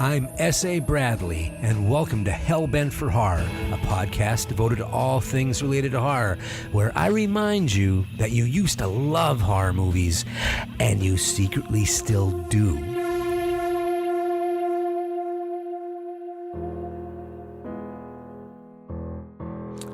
I'm S.A. Bradley, and welcome to Hellbent for Horror, a podcast devoted to all things related to horror, where I remind you that you used to love horror movies, and you secretly still do.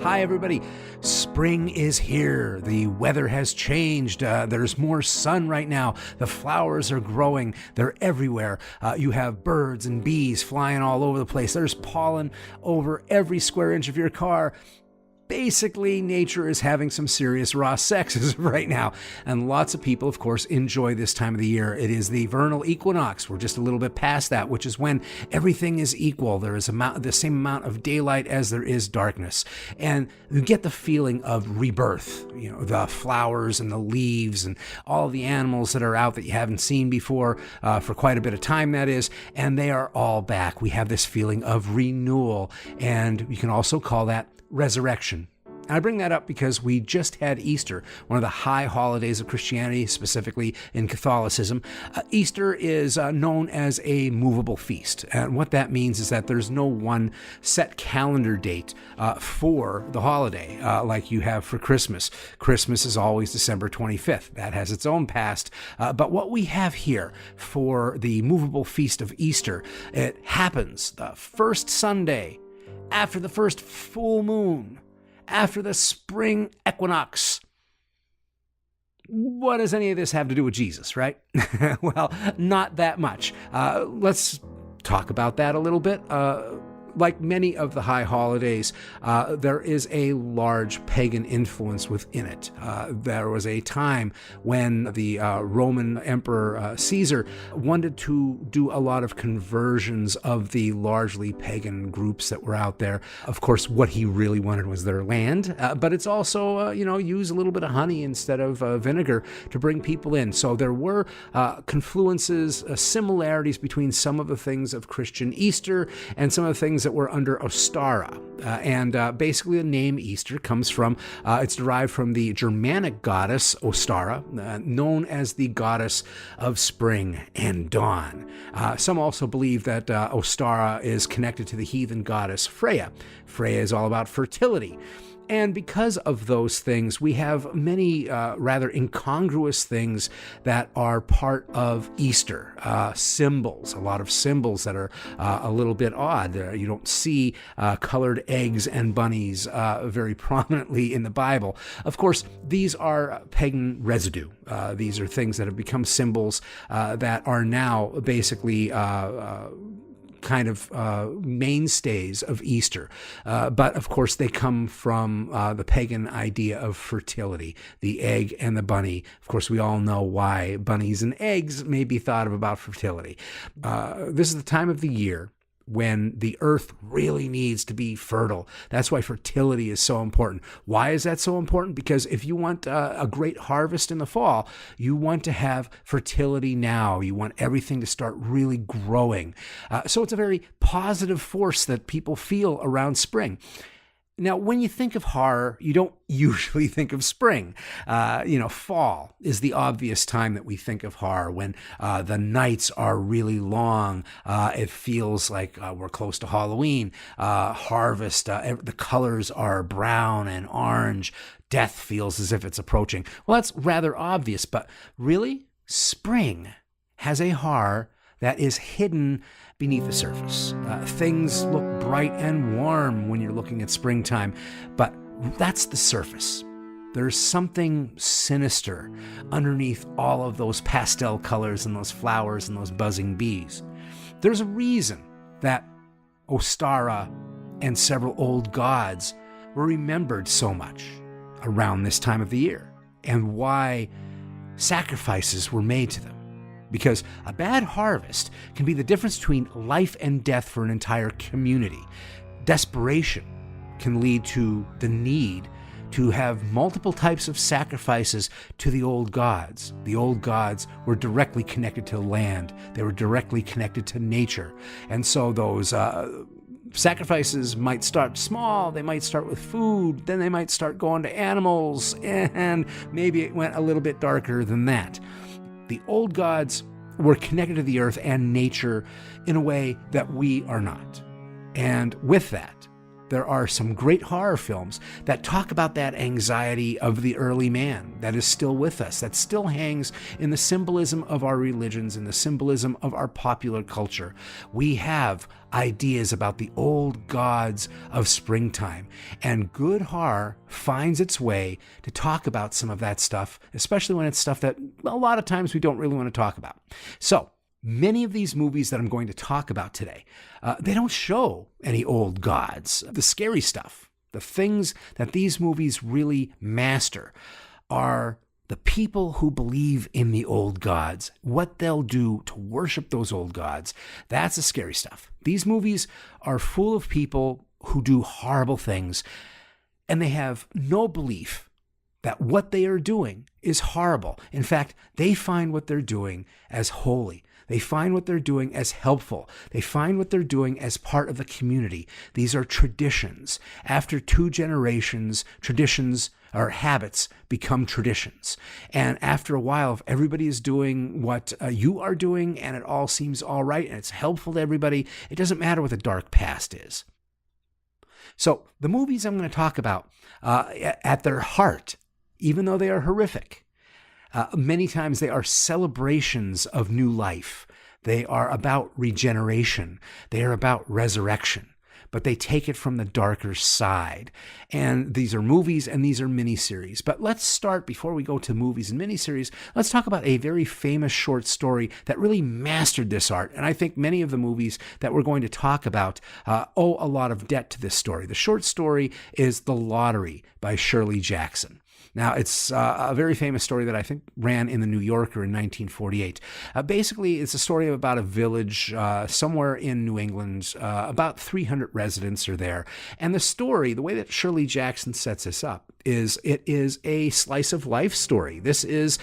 Hi, everybody. Spring is here. The weather has changed. There's more sun right now. The flowers are growing. They're everywhere. You have birds and bees flying all over the place. There's pollen over every square inch of your car. Basically, nature is having some serious raw sex as of right now. And lots of people, of course, enjoy this time of the year. It is the vernal equinox. We're just a little bit past that, which is when everything is equal. There is the same amount of daylight as there is darkness. And you get the feeling of rebirth. You know, the flowers and the leaves and all the animals that are out that you haven't seen before for quite a bit of time, that is. And they are all back. We have this feeling of renewal. And you can also call that resurrection. I bring that up because we just had Easter, one of the high holidays of Christianity, specifically in Catholicism. Easter is known as a movable feast. And what that means is that there's no one set calendar date for the holiday like you have for Christmas. Christmas is always December 25th. That has its own past. But what we have here for the movable feast of Easter, it happens the first Sunday after the first full moon, after the spring equinox. What does any of this have to do with Jesus, right? Well, not that much. Let's talk about that a little bit. Like many of the high holidays, there is a large pagan influence within it. There was a time when the Roman Emperor Caesar wanted to do a lot of conversions of the largely pagan groups that were out there. Of course, what he really wanted was their land, but it's also, use a little bit of honey instead of vinegar to bring people in. So there were confluences, similarities between some of the things of Christian Easter and some of the things that were under Ostara. And basically the name Easter comes from, it's derived from the Germanic goddess Ostara, known as the goddess of spring and dawn. Some also believe that Ostara is connected to the heathen goddess Freya. Freya is all about fertility. And because of those things, we have many rather incongruous things that are part of Easter. Symbols, a lot of symbols that are a little bit odd. You don't see colored eggs and bunnies very prominently in the Bible. Of course, these are pagan residue. These are things that have become symbols that are now basically kind of mainstays of Easter. But of course, they come from the pagan idea of fertility, the egg and the bunny. Of course, we all know why bunnies and eggs may be thought of about fertility. This is the time of the year when the earth really needs to be fertile. That's why fertility is so important. Why is that so important? Because if you want a great harvest in the fall, you want to have fertility now. You want everything to start really growing. So it's a very positive force that people feel around spring. Now, when you think of horror, you don't usually think of spring. Fall is the obvious time that we think of horror, when the nights are really long. It feels like we're close to Halloween. Harvest, the colors are brown and orange. Death feels as if it's approaching. Well, that's rather obvious, but really, spring has a horror that is hidden beneath the surface. Things look bright and warm when you're looking at springtime, but that's the surface. There's something sinister underneath all of those pastel colors and those flowers and those buzzing bees. There's a reason that Ostara and several old gods were remembered so much around this time of the year, and why sacrifices were made to them. Because a bad harvest can be the difference between life and death for an entire community. Desperation can lead to the need to have multiple types of sacrifices to the old gods. The old gods were directly connected to land. They were directly connected to nature. And so those sacrifices might start small. They might start with food. Then they might start going to animals. And maybe it went a little bit darker than that. The old gods we're connected to the earth and nature in a way that we are not. And with that, there are some great horror films that talk about that anxiety of the early man that is still with us, that still hangs in the symbolism of our religions and the symbolism of our popular culture. We have ideas about the old gods of springtime, and good horror finds its way to talk about some of that stuff, especially when it's stuff that a lot of times we don't really want to talk about. So, many of these movies that I'm going to talk about today, they don't show any old gods. The scary stuff, the things that these movies really master are the people who believe in the old gods, what they'll do to worship those old gods. That's the scary stuff. These movies are full of people who do horrible things, and they have no belief that what they are doing is horrible. In fact, they find what they're doing as holy. They find what they're doing as helpful. They find what they're doing as part of the community. These are traditions. After 2 generations, traditions or habits become traditions. And after a while, if everybody is doing what you are doing and it all seems all right and it's helpful to everybody, it doesn't matter what the dark past is. So the movies I'm going to talk about, at their heart, even though they are horrific, many times they are celebrations of new life. They are about regeneration. They are about resurrection. But they take it from the darker side. And these are movies and these are miniseries. But let's start, before we go to movies and miniseries, let's talk about a very famous short story that really mastered this art. And I think many of the movies that we're going to talk about owe a lot of debt to this story. The short story is The Lottery by Shirley Jackson. Now, it's a very famous story that I think ran in the New Yorker in 1948. Basically, it's a story about a village somewhere in New England. About 300 residents are there. And the story, the way that Shirley Jackson sets this up, is it is a slice of life story. This is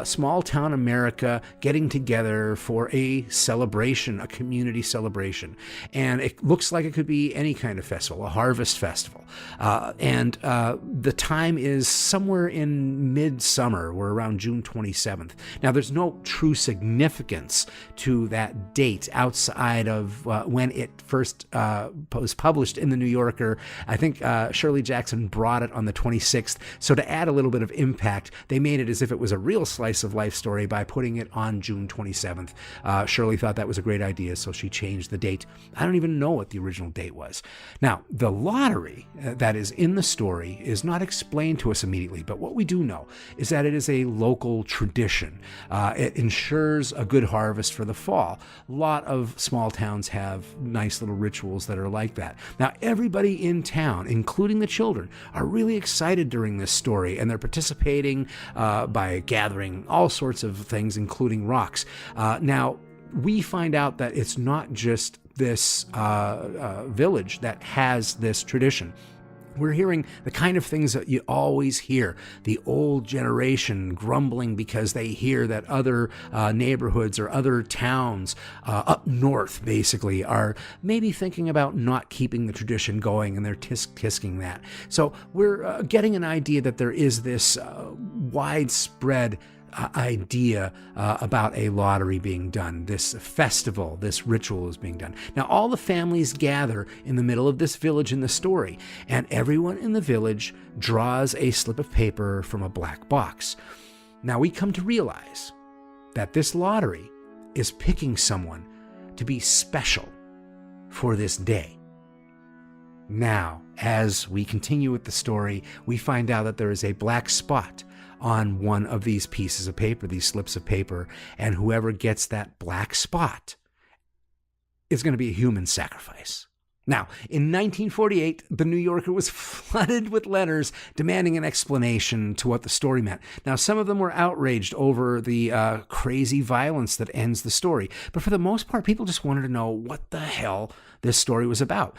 small town America getting together for a celebration, a community celebration. And it looks like it could be any kind of festival, a harvest festival. And the time is somewhere in midsummer. We're around June 27th. Now, there's no true significance to that date outside of when it first was published in the New Yorker. I think Shirley Jackson brought it on the 26th. So to add a little bit of impact, they made it as if it was a real slice of life story by putting it on June 27th. Shirley thought that was a great idea, so she changed the date. I don't even know what the original date was. Now, the lottery that is in the story is not explained to us immediately, but what we do know is that it is a local tradition. It ensures a good harvest for the fall. A lot of small towns have nice little rituals that are like that. Now, everybody in town, including the children, are really excited during this story, and they're participating by gathering all sorts of things, including rocks. Now, we find out that it's not just this village that has this tradition. We're hearing the kind of things that you always hear. The old generation grumbling because they hear that other neighborhoods or other towns up north, basically, are maybe thinking about not keeping the tradition going, and they're tisking that. So we're getting an idea that there is this widespread idea about a lottery being done. This festival, this ritual is being done. Now, all the families gather in the middle of this village in the story, and everyone in the village draws a slip of paper from a black box. Now, we come to realize that this lottery is picking someone to be special for this day. Now, as we continue with the story, we find out that there is a black spot on one of these pieces of paper, these slips of paper, and whoever gets that black spot is going to be a human sacrifice. Now, in 1948, the New Yorker was flooded with letters demanding an explanation to what the story meant. Now, some of them were outraged over the crazy violence that ends the story, but for the most part, people just wanted to know what the hell this story was about.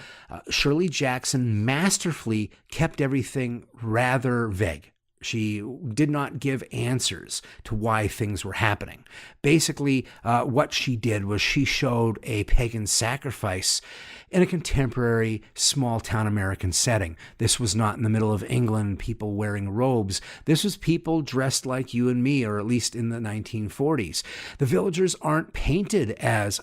Shirley Jackson masterfully kept everything rather vague. She did not give answers to why things were happening. Basically, what she did was she showed a pagan sacrifice in a contemporary small-town American setting. This was not in the middle of England, people wearing robes. This was people dressed like you and me, or at least in the 1940s. The villagers aren't painted as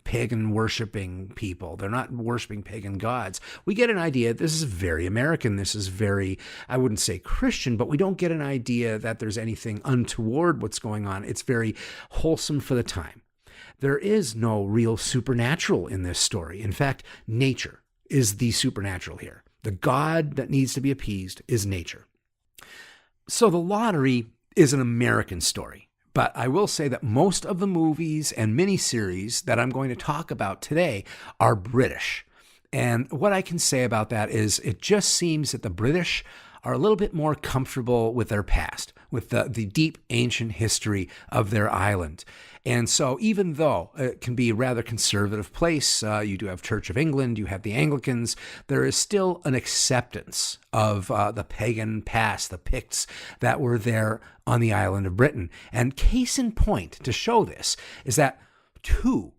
pagan worshiping people. They're not worshiping pagan gods. We get an idea. This is very American. This is very, I wouldn't say Christian, but we don't get an idea that there's anything untoward what's going on. It's very wholesome for the time. There is no real supernatural in this story. In fact, nature is the supernatural here. The god that needs to be appeased is nature. So the lottery is an American story. But I will say that most of the movies and miniseries that I'm going to talk about today are British. And what I can say about that is it just seems that the British are a little bit more comfortable with their past, with the deep ancient history of their island. And so even though it can be a rather conservative place, you do have Church of England, you have the Anglicans, there is still an acceptance of the pagan past, the Picts that were there on the island of Britain. And case in point to show this is that two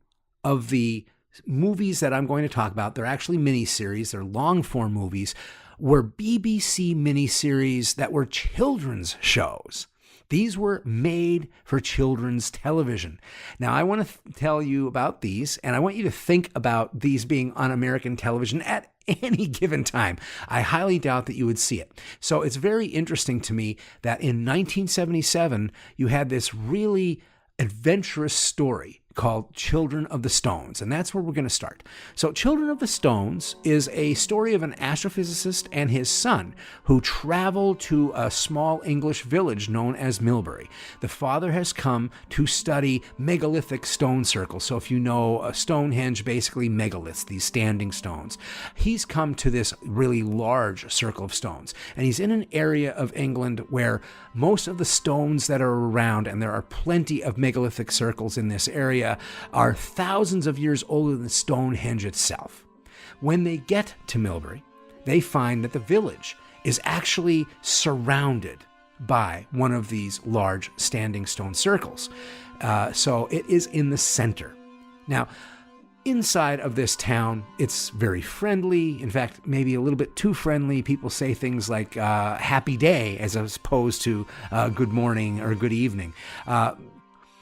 of the movies that I'm going to talk about, they're actually miniseries, they're long-form movies, were BBC miniseries that were children's shows. These were made for children's television. Now, I want to tell you about these, and I want you to think about these being on American television at any given time. I highly doubt that you would see it. So it's very interesting to me that in 1977, you had this really adventurous story called Children of the Stones, and that's where we're going to start. So Children of the Stones is a story of an astrophysicist and his son who travel to a small English village known as Milbury. The father has come to study megalithic stone circles. So if you know Stonehenge, basically megaliths, these standing stones. He's come to this really large circle of stones, and he's in an area of England where most of the stones that are around, and there are plenty of megalithic circles in this area, are thousands of years older than Stonehenge itself. When they get to Milbury, they find that the village is actually surrounded by one of these large standing stone circles. So it is in the center. Now, inside of this town, it's very friendly. In fact, maybe a little bit too friendly. People say things like happy day as opposed to good morning or good evening.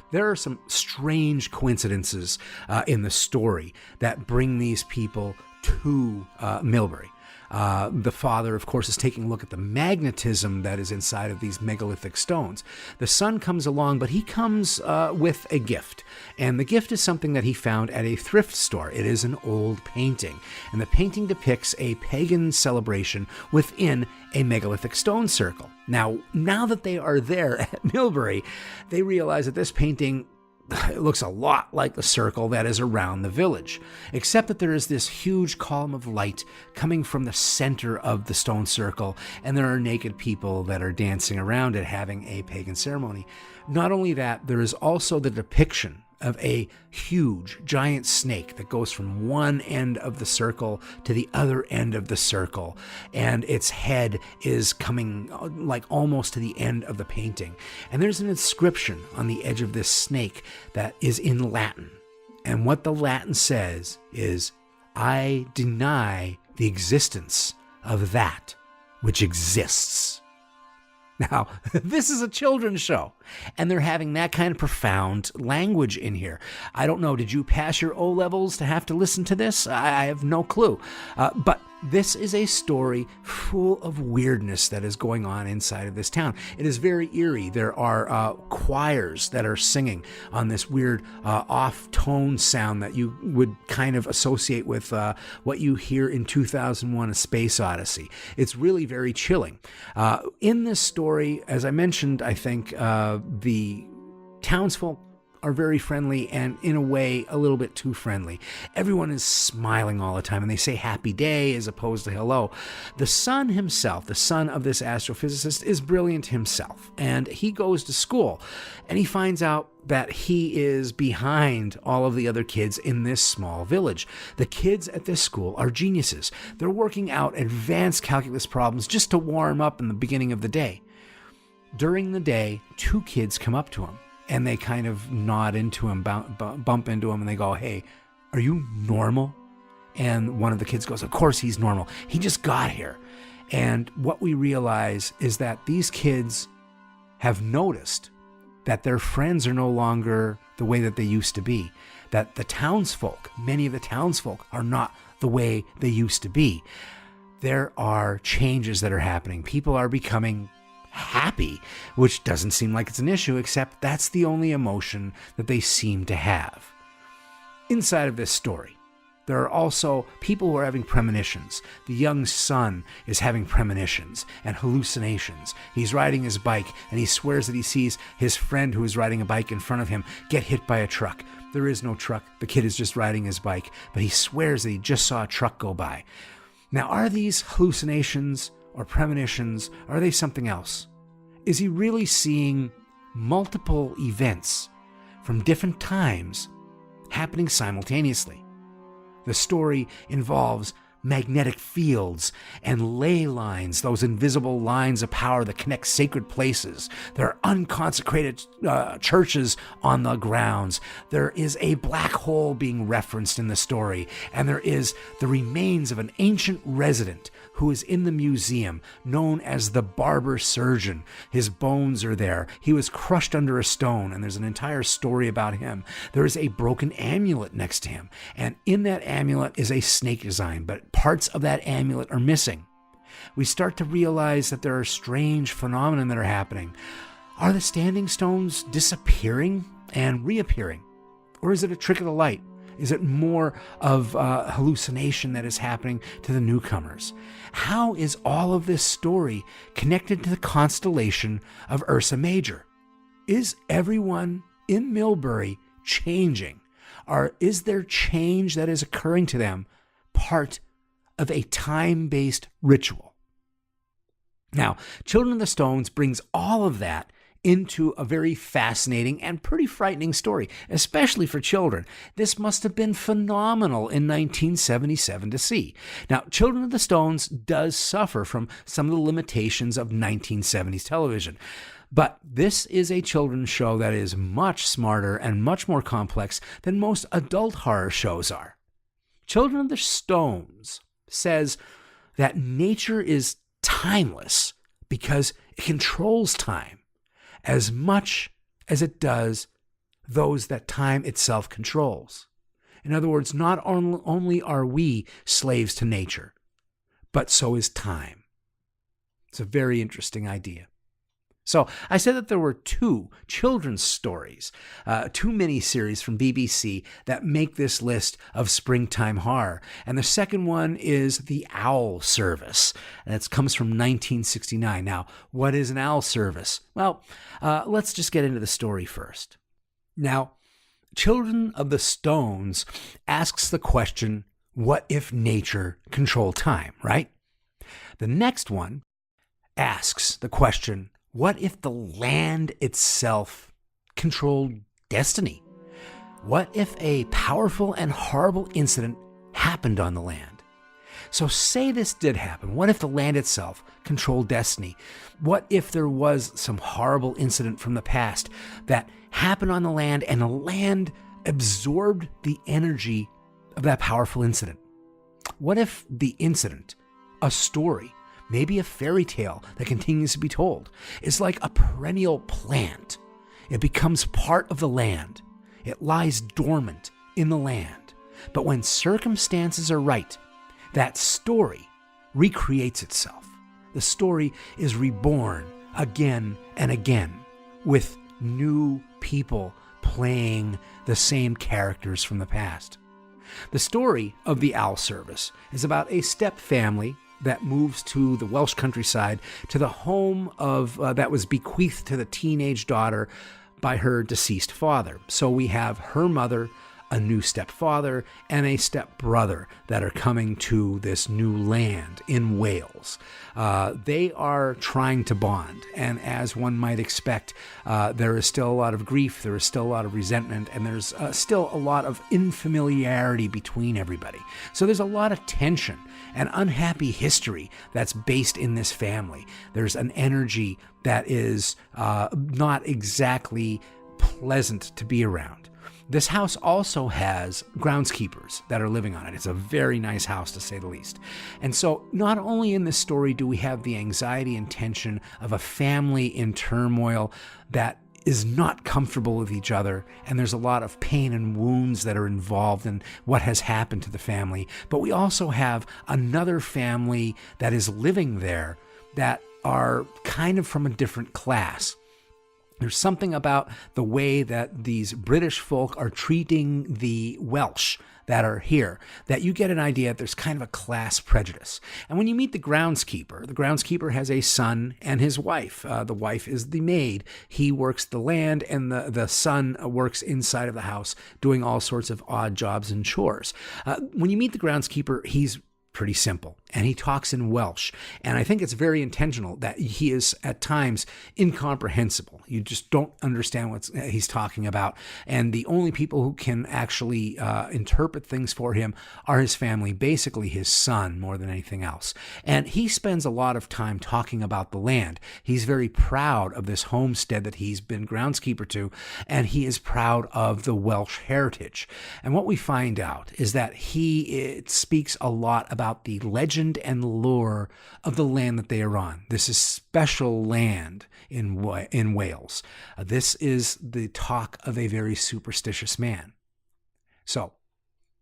There are some strange coincidences in the story that bring these people to Milbury. The father, of course, is taking a look at the magnetism that is inside of these megalithic stones. The son comes along, but he comes with a gift. And the gift is something that he found at a thrift store. It is an old painting. And the painting depicts a pagan celebration within a megalithic stone circle. Now that they are there at Milbury, they realize that this painting, it looks a lot like the circle that is around the village, except that there is this huge column of light coming from the center of the stone circle, and there are naked people that are dancing around it, having a pagan ceremony. Not only that, there is also the depiction of a huge, giant snake that goes from one end of the circle to the other end of the circle, and its head is coming like almost to the end of the painting. And there's an inscription on the edge of this snake that is in Latin. And what the Latin says is, "I deny the existence of that which exists." Now, this is a children's show, and they're having that kind of profound language in here. I don't know, did you pass your O-levels to have to listen to this? I have no clue. But this is a story full of weirdness that is going on inside of this town. It is very eerie. There are choirs that are singing on this weird off-tone sound that you would kind of associate with what you hear in 2001: A Space Odyssey. It's really very chilling. In this story, as I mentioned, I think the townsfolk are very friendly, and in a way a little bit too friendly. Everyone is smiling all the time, and they say happy day as opposed to hello. The son himself, the son of this astrophysicist, is brilliant himself, and he goes to school, and he finds out that he is behind all of the other kids in this small village. The kids at this school are geniuses. They're working out advanced calculus problems just to warm up in the beginning of the day. during the day, 2 kids come up to him and they kind of nod into him, bump into him, and they go, "Hey, are you normal?" And one of the kids goes, "Of course he's normal. He just got here." And what we realize is that these kids have noticed that their friends are no longer the way that they used to be, that the townsfolk, many of the townsfolk, are not the way they used to be. There are changes that are happening. People are becoming happy, which doesn't seem like it's an issue, except that's the only emotion that they seem to have. Inside of this story, there are also people who are having premonitions. The young son is having premonitions and hallucinations. He's riding his bike and he swears that he sees his friend who is riding a bike in front of him get hit by a truck. There is no truck. The kid is just riding his bike, but he swears that he just saw a truck go by. Now, are these hallucinations or premonitions? Are they something else? Is he really seeing multiple events from different times happening simultaneously? The story involves magnetic fields and ley lines, those invisible lines of power that connect sacred places. There are unconsecrated churches on the grounds. There is a black hole being referenced in the story, and there is the remains of an ancient resident who is in the museum, known as the barber surgeon. His bones are there. He was crushed under a stone, and there's an entire story about him. There is a broken amulet next to him, and in that amulet is a snake design, but parts of that amulet are missing. We start to realize that there are strange phenomena that are happening. Are the standing stones disappearing and reappearing? Or is it a trick of the light? Is it more of a hallucination that is happening to the newcomers? How is all of this story connected to the constellation of Ursa Major? Is everyone in Millbury changing? Or is there change that is occurring to them part of a time-based ritual? Now, Children of the Stones brings all of that into a very fascinating and pretty frightening story, especially for children. This must have been phenomenal in 1977 to see. Now, Children of the Stones does suffer from some of the limitations of 1970s television, but this is a children's show that is much smarter and much more complex than most adult horror shows are. Children of the Stones says that nature is timeless because it controls time as much as it does those that time itself controls. In other words, not only are we slaves to nature, but so is time. It's a very interesting idea. So I said that there were 2 children's stories, 2 miniseries from BBC that make this list of springtime horror. And the second one is The Owl Service. And it comes from 1969. Now, what is an owl service? Well, let's just get into the story first. Now, Children of the Stones asks the question, what if nature controlled time, right? The next one asks the question, what if the land itself controlled destiny? What if a powerful and horrible incident happened on the land? So say this did happen. What if the land itself controlled destiny? What if there was some horrible incident from the past that happened on the land and the land absorbed the energy of that powerful incident? What if the incident, a story, maybe a fairy tale that continues to be told, is like a perennial plant? It becomes part of the land. It lies dormant in the land. But when circumstances are right, that story recreates itself. The story is reborn again and again with new people playing the same characters from the past. The story of The Owl Service is about a step family that moves to the Welsh countryside, to the home of that was bequeathed to the teenage daughter by her deceased father. So we have her mother, a new stepfather and a stepbrother that are coming to this new land in Wales. They are trying to bond, and as one might expect, there is still a lot of grief, there is still a lot of resentment, and there's still a lot of unfamiliarity between everybody. So there's a lot of tension and unhappy history that's based in this family. There's an energy that is not exactly pleasant to be around. This house also has groundskeepers that are living on it. It's a very nice house, to say the least. And so not only in this story do we have the anxiety and tension of a family in turmoil that is not comfortable with each other, and there's a lot of pain and wounds that are involved in what has happened to the family, but we also have another family that is living there that are kind of from a different class. There's something about the way that these British folk are treating the Welsh that are here that you get an idea that there's kind of a class prejudice. And when you meet the groundskeeper has a son and his wife. The wife is the maid. He works the land, and the son works inside of the house doing all sorts of odd jobs and chores. When you meet the groundskeeper, he's pretty simple, and he talks in Welsh, and I think it's very intentional that he is at times incomprehensible. You just don't understand what he's talking about, and the only people who can actually interpret things for him are his family, basically his son more than anything else. And he spends a lot of time talking about the land. He's very proud of this homestead that he's been groundskeeper to, and he is proud of the Welsh heritage. And what we find out is that he speaks a lot about the legend and lore of the land that they are on. This is special land in Wales. This is the talk of a very superstitious man. So,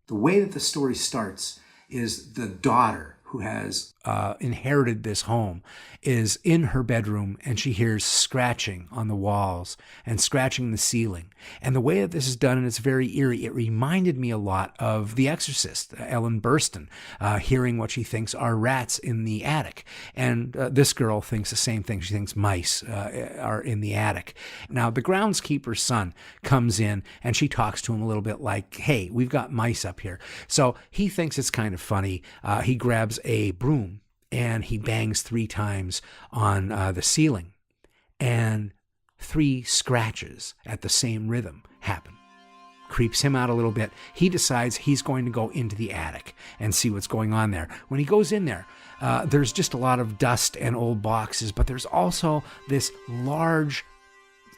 the way that the story starts is the daughter who has inherited this home is in her bedroom, and she hears scratching on the walls and scratching the ceiling. And the way that this is done, and it's very eerie, it reminded me a lot of The Exorcist, Ellen Burstyn, hearing what she thinks are rats in the attic. And this girl thinks the same thing. She thinks mice are in the attic. Now, the groundskeeper's son comes in, and she talks to him a little bit like, hey, we've got mice up here. So he thinks it's kind of funny. He grabs a broom and he bangs 3 times on the ceiling, and 3 scratches at the same rhythm happen. Creeps him out a little bit. He decides he's going to go into the attic and see what's going on there. When he goes in there, there's just a lot of dust and old boxes, but there's also this large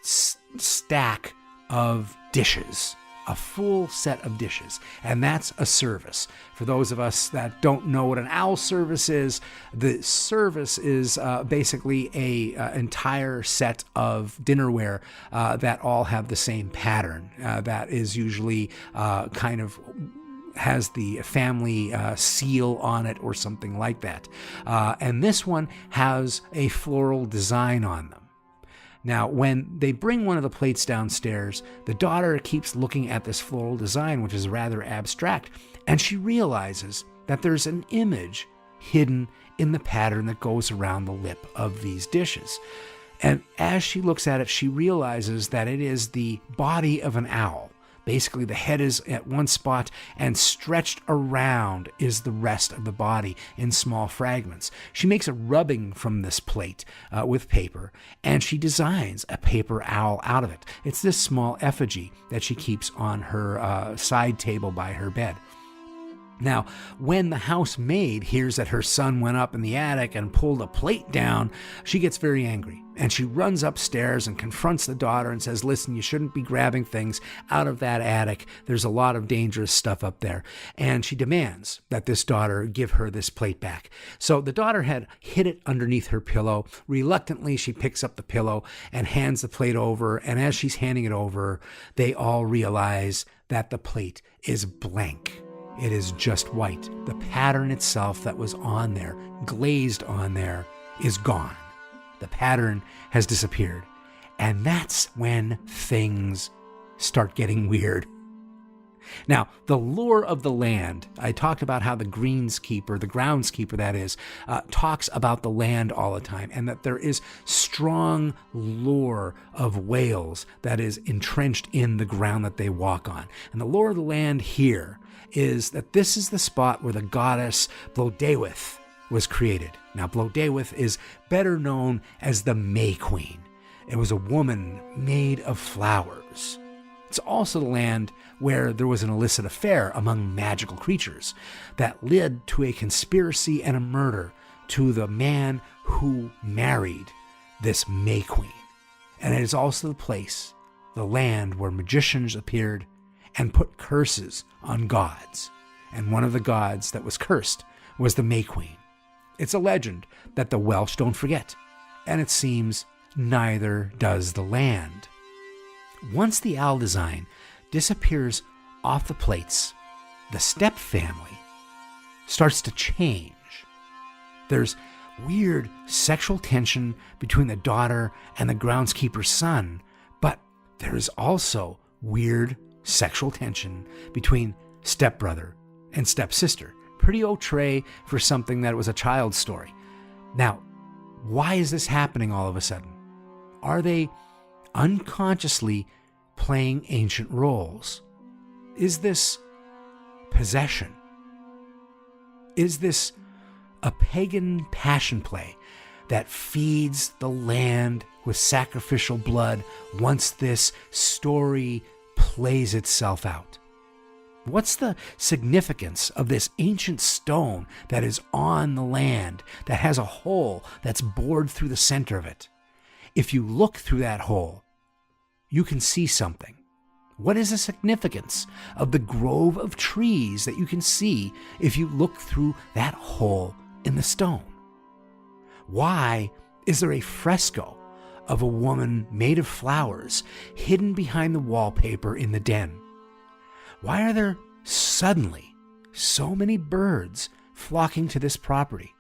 stack of dishes. A full set of dishes, and that's a service. For those of us that don't know what an owl service is, the service is basically a entire set of dinnerware that all have the same pattern. That is usually kind of has the family seal on it or something like that. And this one has a floral design on them. Now, when they bring one of the plates downstairs, the daughter keeps looking at this floral design, which is rather abstract, and she realizes that there's an image hidden in the pattern that goes around the lip of these dishes. And as she looks at it, she realizes that it is the body of an owl. Basically, the head is at one spot, and stretched around is the rest of the body in small fragments. She makes a rubbing from this plate with paper, and she designs a paper owl out of it. It's this small effigy that she keeps on her side table by her bed. Now, when the housemaid hears that her son went up in the attic and pulled a plate down, she gets very angry, and she runs upstairs and confronts the daughter and says, listen, you shouldn't be grabbing things out of that attic. There's a lot of dangerous stuff up there. And she demands that this daughter give her this plate back. So the daughter had hid it underneath her pillow. Reluctantly, she picks up the pillow and hands the plate over. And as she's handing it over, they all realize that the plate is blank. It is just white. The pattern itself that was on there, glazed on there, is gone. The pattern has disappeared. And that's when things start getting weird. Now, the lore of the land, I talked about how the groundskeeper that is, talks about the land all the time, and that there is strong lore of Wales that is entrenched in the ground that they walk on. And the lore of the land here is that this is the spot where the goddess Blodeuwedd was created. Now, Blodeuwedd is better known as the May Queen. It was a woman made of flowers. It's also the land where there was an illicit affair among magical creatures that led to a conspiracy and a murder to the man who married this May Queen. And it is also the place, the land where magicians appeared and put curses on gods. And one of the gods that was cursed was the May Queen. It's a legend that the Welsh don't forget, and it seems neither does the land. Once the owl design disappears off the plates, the Step family starts to change. There's weird sexual tension between the daughter and the groundskeeper's son, but there is also weird sexual tension between stepbrother and stepsister. Pretty outre for something that was a child's story. Now, why is this happening all of a sudden? Are they unconsciously playing ancient roles? Is this possession? Is this a pagan passion play that feeds the land with sacrificial blood once this story plays itself out? What's the significance of this ancient stone that is on the land that has a hole that's bored through the center of it? If you look through that hole, you can see something. What is the significance of the grove of trees that you can see if you look through that hole in the stone? Why is there a fresco of a woman made of flowers hidden behind the wallpaper in the den? Why are there suddenly so many birds flocking to this property?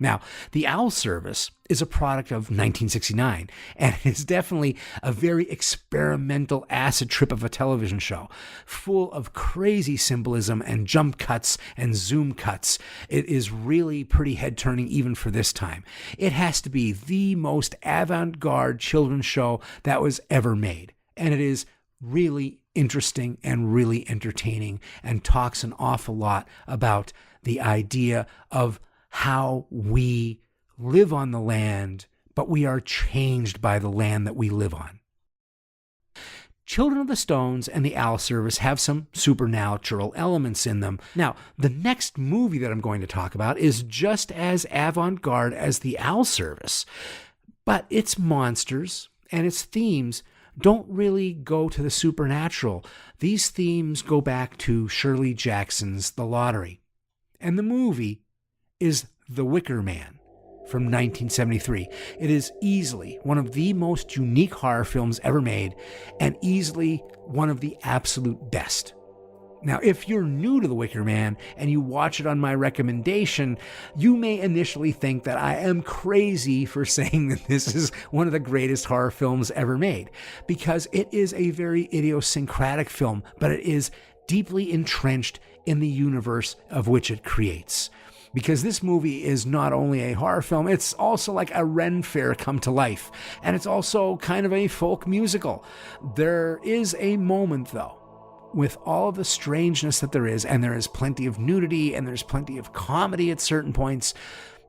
Now, the Owl Service is a product of 1969, and it's definitely a very experimental acid trip of a television show, full of crazy symbolism and jump cuts and zoom cuts. It is really pretty head-turning even for this time. It has to be the most avant-garde children's show that was ever made, and it is really interesting and really entertaining and talks an awful lot about the idea of how we live on the land, but we are changed by the land that we live on. Children of the Stones and the Owl Service have some supernatural elements in them. Now, the next movie that I'm going to talk about is just as avant-garde as the Owl Service, but its monsters and its themes don't really go to the supernatural. These themes go back to Shirley Jackson's The Lottery. And the movie is The Wicker Man from 1973. It is easily one of the most unique horror films ever made, and easily one of the absolute best. Now, if you're new to The Wicker Man and you watch it on my recommendation, you may initially think that I am crazy for saying that this is one of the greatest horror films ever made, because it is a very idiosyncratic film, but it is deeply entrenched in the universe of which it creates. Because this movie is not only a horror film, it's also like a Ren Fair come to life. And it's also kind of a folk musical. There is a moment, though, with all of the strangeness that there is, and there is plenty of nudity, and there's plenty of comedy at certain points,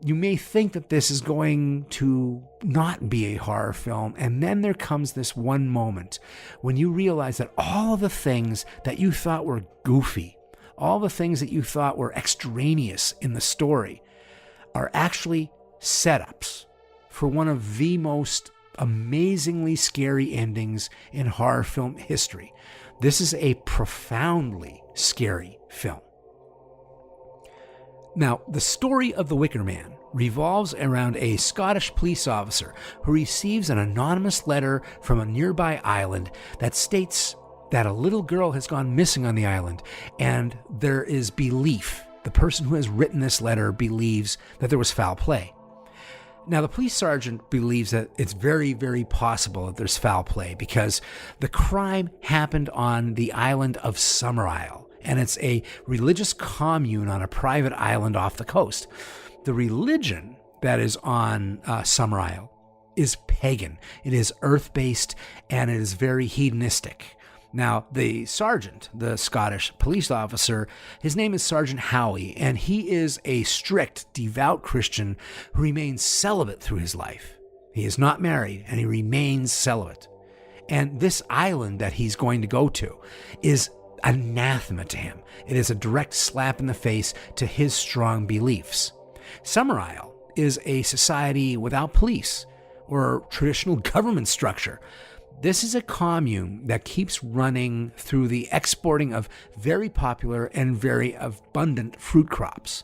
you may think that this is going to not be a horror film. And then there comes this one moment when you realize that all of the things that you thought were goofy, all the things that you thought were extraneous in the story, are actually setups for one of the most amazingly scary endings in horror film history. This is a profoundly scary film. Now, the story of The Wicker Man revolves around a Scottish police officer who receives an anonymous letter from a nearby island that states that a little girl has gone missing on the island, and there is belief. The person who has written this letter believes that there was foul play. Now, the police sergeant believes that it's very, very possible that there's foul play because the crime happened on the island of Summer Isle, and it's a religious commune on a private island off the coast. The religion that is on Summer Isle is pagan. It is earth-based, and it is very hedonistic. Now, the sergeant, the Scottish police officer, his name is Sergeant Howie, and he is a strict, devout Christian who remains celibate through his life. He is not married, and he remains celibate. And this island that he's going to go to is anathema to him. It is a direct slap in the face to his strong beliefs. Summer Isle is a society without police or traditional government structure. This is a commune that keeps running through the exporting of very popular and very abundant fruit crops.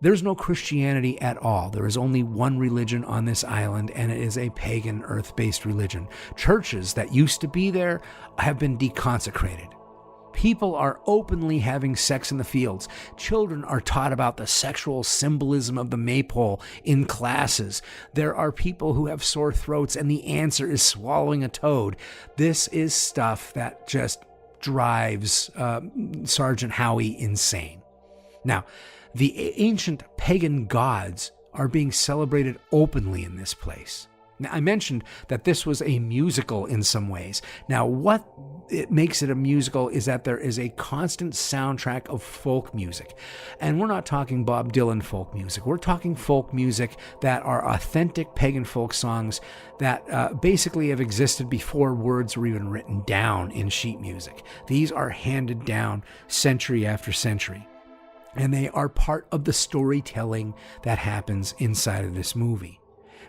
There's no Christianity at all. There is only one religion on this island, and it is a pagan, earth-based religion. Churches that used to be there have been deconsecrated. People are openly having sex in the fields. Children are taught about the sexual symbolism of the maypole in classes. There are people who have sore throats, and the answer is swallowing a toad. This is stuff that just drives Sergeant Howie insane. Now, the ancient pagan gods are being celebrated openly in this place. Now, I mentioned that this was a musical in some ways. Now, what it makes it a musical is that there is a constant soundtrack of folk music. And we're not talking Bob Dylan folk music. We're talking folk music that are authentic pagan folk songs that basically have existed before words were even written down in sheet music. These are handed down century after century. And they are part of the storytelling that happens inside of this movie.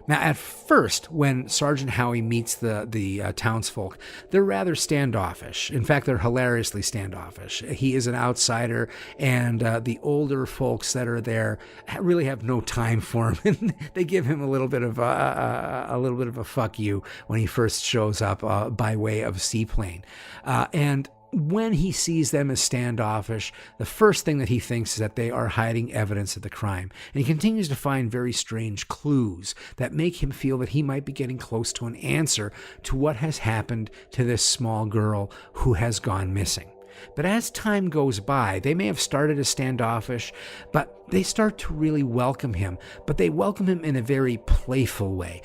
Now, at first, when Sergeant Howie meets the townsfolk, they're rather standoffish. In fact, they're hilariously standoffish. He is an outsider, and the older folks that are there really have no time for him. And they give him a little bit of a fuck you when he first shows up by way of seaplane, and when he sees them as standoffish, the first thing that he thinks is that they are hiding evidence of the crime. And he continues to find very strange clues that make him feel that he might be getting close to an answer to what has happened to this small girl who has gone missing. But as time goes by, they may have started as standoffish, but they start to really welcome him. But they welcome him in a very playful way.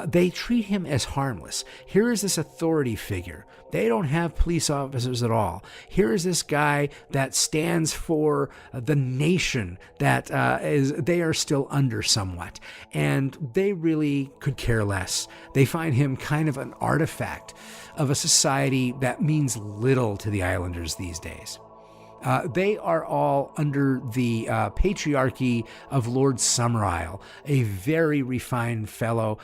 They treat him as harmless. Here is this authority figure. They don't have police officers at all. Here is this guy that stands for the nation that they are still under somewhat. And they really could care less. They find him kind of an artifact of a society that means little to the islanders these days. They are all under the patriarchy of Lord Summerisle, a very refined fellow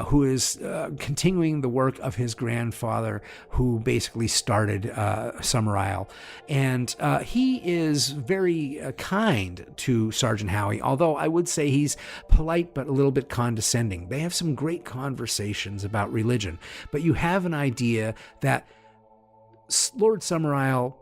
who is continuing the work of his grandfather, who basically started Summerisle. And he is very kind to Sergeant Howie, although I would say he's polite but a little bit condescending. They have some great conversations about religion, but you have an idea that Lord Summerisle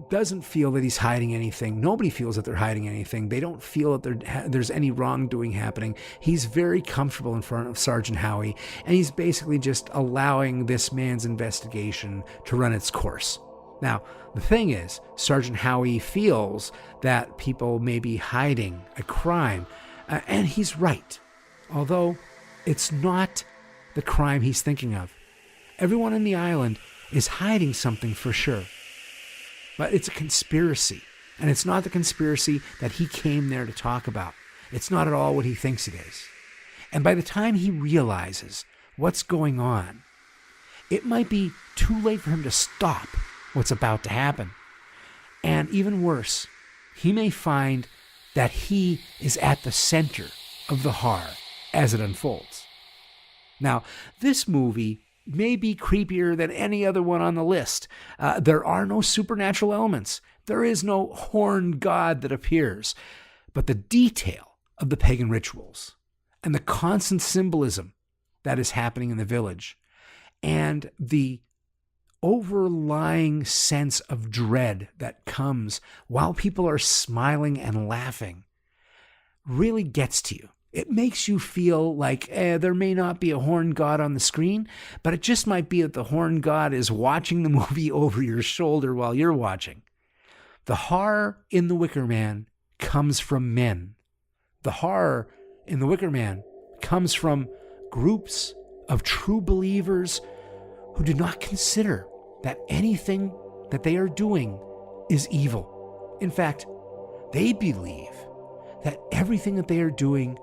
doesn't feel that he's hiding anything. Nobody feels that they're hiding anything. They don't feel that there's any wrongdoing happening. He's very comfortable in front of Sergeant Howie, and he's basically just allowing this man's investigation to run its course. Now, the thing is, Sergeant Howie feels that people may be hiding a crime, and he's right, although it's not the crime he's thinking of. Everyone on the island is hiding something for sure. But it's a conspiracy, and it's not the conspiracy that he came there to talk about. It's not at all what he thinks it is. And by the time he realizes what's going on, it might be too late for him to stop what's about to happen. And even worse, he may find that he is at the center of the horror as it unfolds. Now, this movie may be creepier than any other one on the list. There are no supernatural elements. There is no horned god that appears. But the detail of the pagan rituals and the constant symbolism that is happening in the village and the overlying sense of dread that comes while people are smiling and laughing really gets to you. It makes you feel like there may not be a horn god on the screen, but it just might be that the horn god is watching the movie over your shoulder while you're watching. The horror in The Wicker Man comes from men. The horror in The Wicker Man comes from groups of true believers who do not consider that anything that they are doing is evil. In fact, they believe that everything that they are doing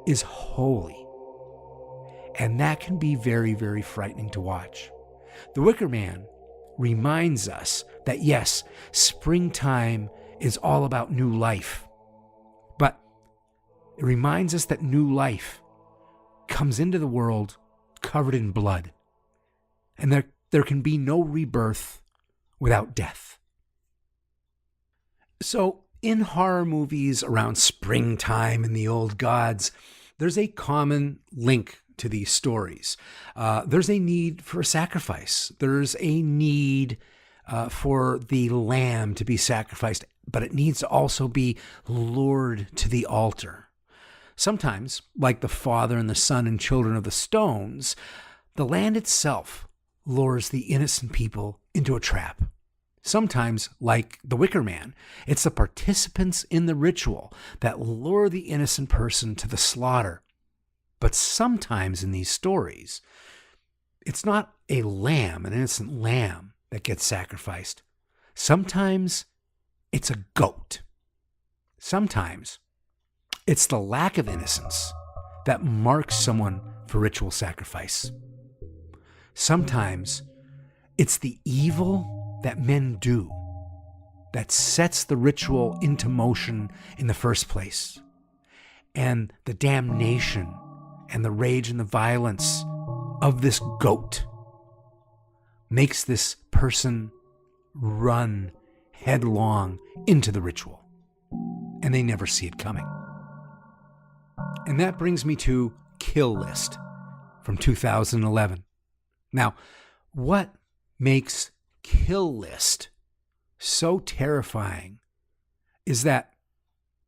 is holy. And that can be very, very frightening to watch. The Wicker Man reminds us that yes, springtime is all about new life. But it reminds us that new life comes into the world covered in blood. And there can be no rebirth without death. So in horror movies around springtime and the old gods, there's a common link to these stories. There's a need for a sacrifice. There's a need for the lamb to be sacrificed, but it needs to also be lured to the altar. Sometimes, like the Father and the Son and Children of the Stones, the land itself lures the innocent people into a trap. Sometimes, like the Wicker Man, it's the participants in the ritual that lure the innocent person to the slaughter. But sometimes in these stories, it's not a lamb, an innocent lamb, that gets sacrificed. Sometimes it's a goat. Sometimes it's the lack of innocence that marks someone for ritual sacrifice. Sometimes it's the evil that men do that sets the ritual into motion in the first place. And the damnation and the rage and the violence of this goat makes this person run headlong into the ritual. And they never see it coming. And that brings me to Kill List from 2011. Now, what makes Kill List so terrifying is that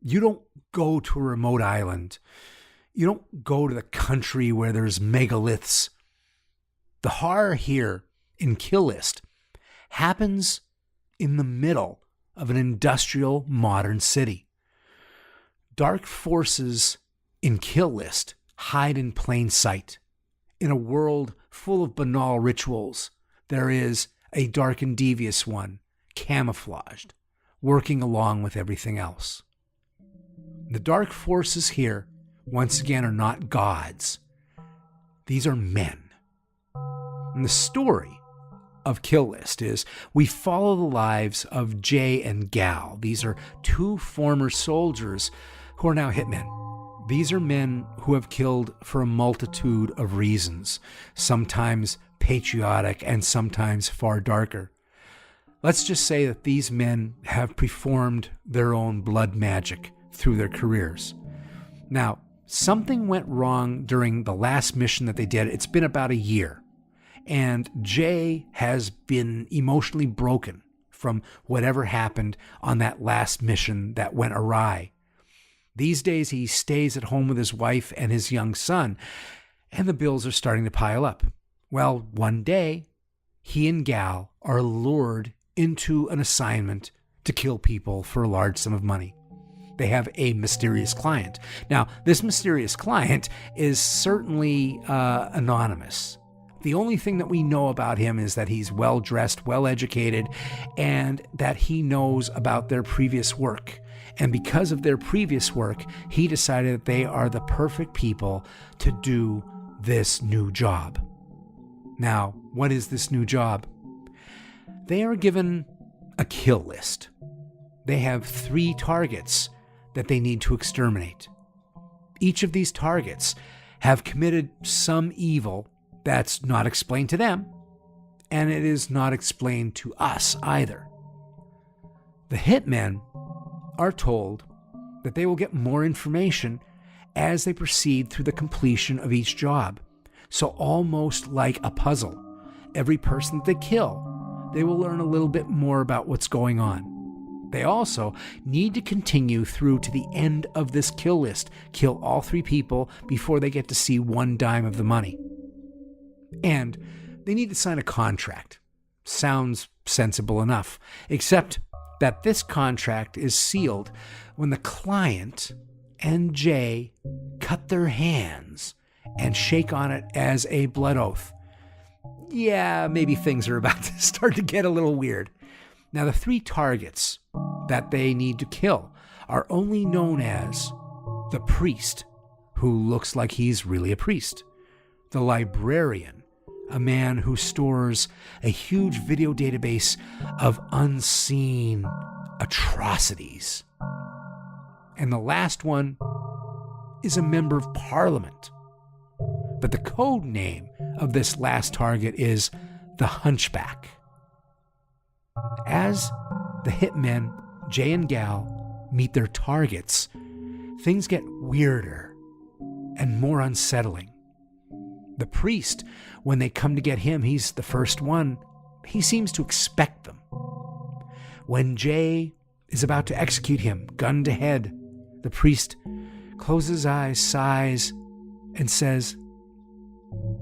you don't go to a remote island. You don't go to the country where there's megaliths. The horror here in Kill List happens in the middle of an industrial modern city. Dark forces in Kill List hide in plain sight. In a world full of banal rituals, there is a dark and devious one, camouflaged, working along with everything else. The dark forces here, once again, are not gods. These are men. And the story of Kill List is we follow the lives of Jay and Gal. These are two former soldiers who are now hitmen. These are men who have killed for a multitude of reasons, sometimes patriotic and sometimes far darker. Let's just say that these men have performed their own blood magic through their careers. Now, something went wrong during the last mission that they did. It's been about a year. And Jay has been emotionally broken from whatever happened on that last mission that went awry. These days, he stays at home with his wife and his young son, and the bills are starting to pile up. Well, one day, he and Gal are lured into an assignment to kill people for a large sum of money. They have a mysterious client. Now, this mysterious client is certainly anonymous. The only thing that we know about him is that he's well-dressed, well-educated, and that he knows about their previous work. And because of their previous work, he decided that they are the perfect people to do this new job. Now, what is this new job? They are given a kill list. They have 3 targets that they need to exterminate. Each of these targets have committed some evil that's not explained to them, and it is not explained to us either. The hitmen are told that they will get more information as they proceed through the completion of each job. So almost like a puzzle, every person that they kill, they will learn a little bit more about what's going on. They also need to continue through to the end of this kill list, kill all 3 people before they get to see 1 dime of the money. And they need to sign a contract. Sounds sensible enough, except that this contract is sealed when the client and Jay cut their hands and shake on it as a blood oath. Yeah, maybe things are about to start to get a little weird. Now, the 3 targets that they need to kill are only known as the priest, who looks like he's really a priest, the librarian, a man who stores a huge video database of unseen atrocities, and the last one is a member of parliament. But the code name of this last target is the Hunchback. As the hitmen, Jay and Gal, meet their targets, things get weirder and more unsettling. The priest, when they come to get him, he's the first one. He seems to expect them. When Jay is about to execute him, gun to head, the priest closes his eyes, sighs, and says,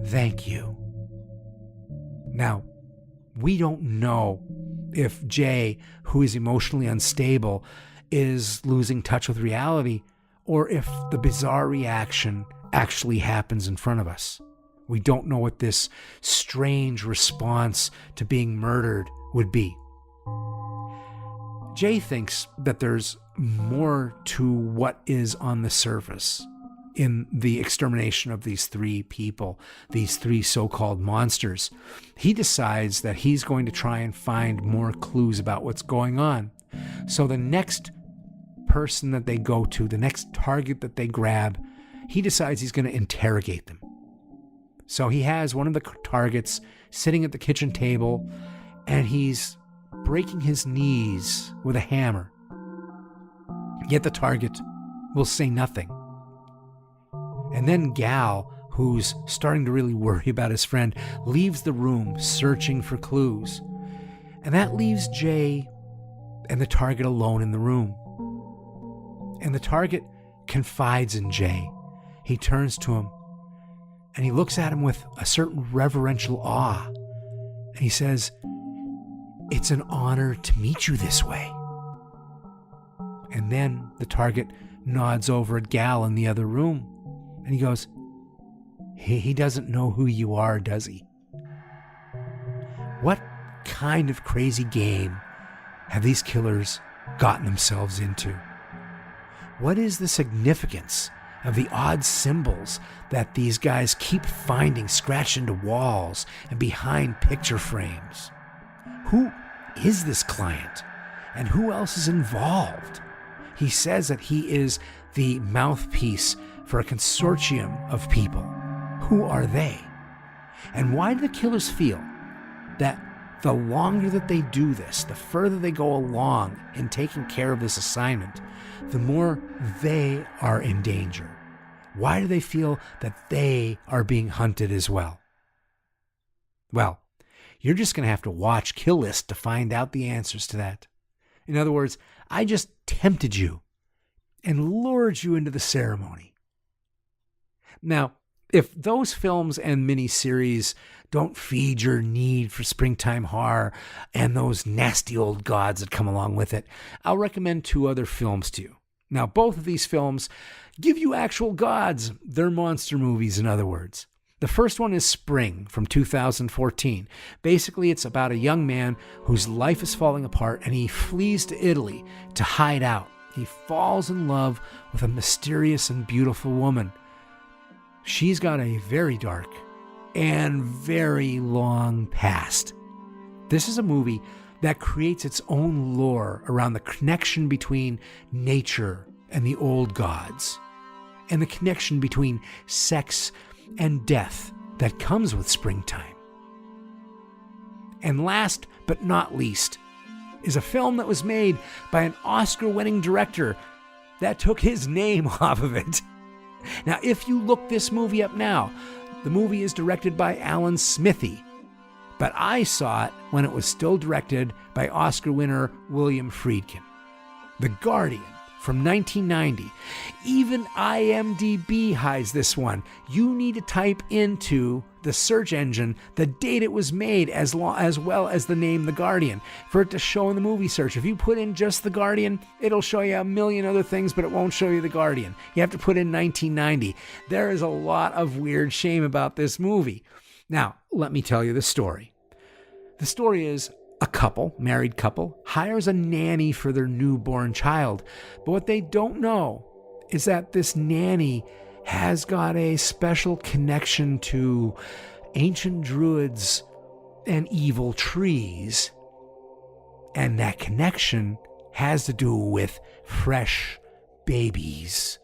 "Thank you." Now, we don't know if Jay, who is emotionally unstable, is losing touch with reality, or if the bizarre reaction actually happens in front of us. We don't know what this strange response to being murdered would be. Jay thinks that there's more to what is on the surface in the extermination of these 3 people, these 3 so-called monsters. He decides that he's going to try and find more clues about what's going on. So the next person that they go to, the next target that they grab, he decides he's going to interrogate them. So he has one of the targets sitting at the kitchen table, and he's breaking his knees with a hammer. Yet the target will say nothing. And then Gal, who's starting to really worry about his friend, leaves the room searching for clues. And that leaves Jay and the target alone in the room. And the target confides in Jay. He turns to him and he looks at him with a certain reverential awe. And he says, "It's an honor to meet you this way." And then the target nods over at Gal in the other room. And he goes, he doesn't know who you are, does he? What kind of crazy game have these killers gotten themselves into? What is the significance of the odd symbols that these guys keep finding scratched into walls and behind picture frames? Who is this client? And who else is involved? He says that he is the mouthpiece for a consortium of people. Who are they? And why do the killers feel that the longer that they do this, the further they go along in taking care of this assignment, the more they are in danger? Why do they feel that they are being hunted as well? Well, you're just going to have to watch Kill List to find out the answers to that. In other words, I just tempted you and lured you into the ceremony. Now, if those films and miniseries don't feed your need for springtime horror and those nasty old gods that come along with it, I'll recommend 2 other films to you. Now, both of these films give you actual gods. They're monster movies, in other words. The first one is Spring from 2014. Basically, it's about a young man whose life is falling apart and he flees to Italy to hide out. He falls in love with a mysterious and beautiful woman. She's got a very dark and very long past. This is a movie that creates its own lore around the connection between nature and the old gods, and the connection between sex and death that comes with springtime. And last but not least is a film that was made by an Oscar-winning director that took his name off of it. Now, if you look this movie up now, the movie is directed by Alan Smithee, but I saw it when it was still directed by Oscar winner William Friedkin. The Guardian from 1990. Even IMDb hides this one. You need to type into the search engine the date it was made as well as the name The Guardian for it to show in the movie search. If you put in just The Guardian, it'll show you a million other things, but it won't show you The Guardian. You have to put in 1990. There is a lot of weird shame about this movie. Now, let me tell you the story. The story is a married couple, hires a nanny for their newborn child. But what they don't know is that this nanny has got a special connection to ancient druids and evil trees. And that connection has to do with fresh babies.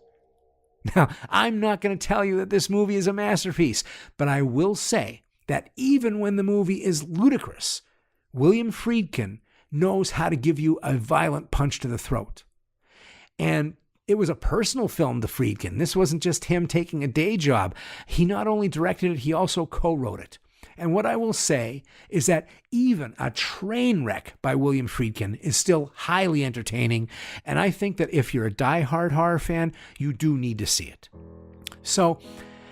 Now, I'm not going to tell you that this movie is a masterpiece, but I will say that even when the movie is ludicrous, William Friedkin knows how to give you a violent punch to the throat. And it was a personal film to Friedkin. This wasn't just him taking a day job. He not only directed it, he also co-wrote it. And what I will say is that even a train wreck by William Friedkin is still highly entertaining. And I think that if you're a die-hard horror fan, you do need to see it. So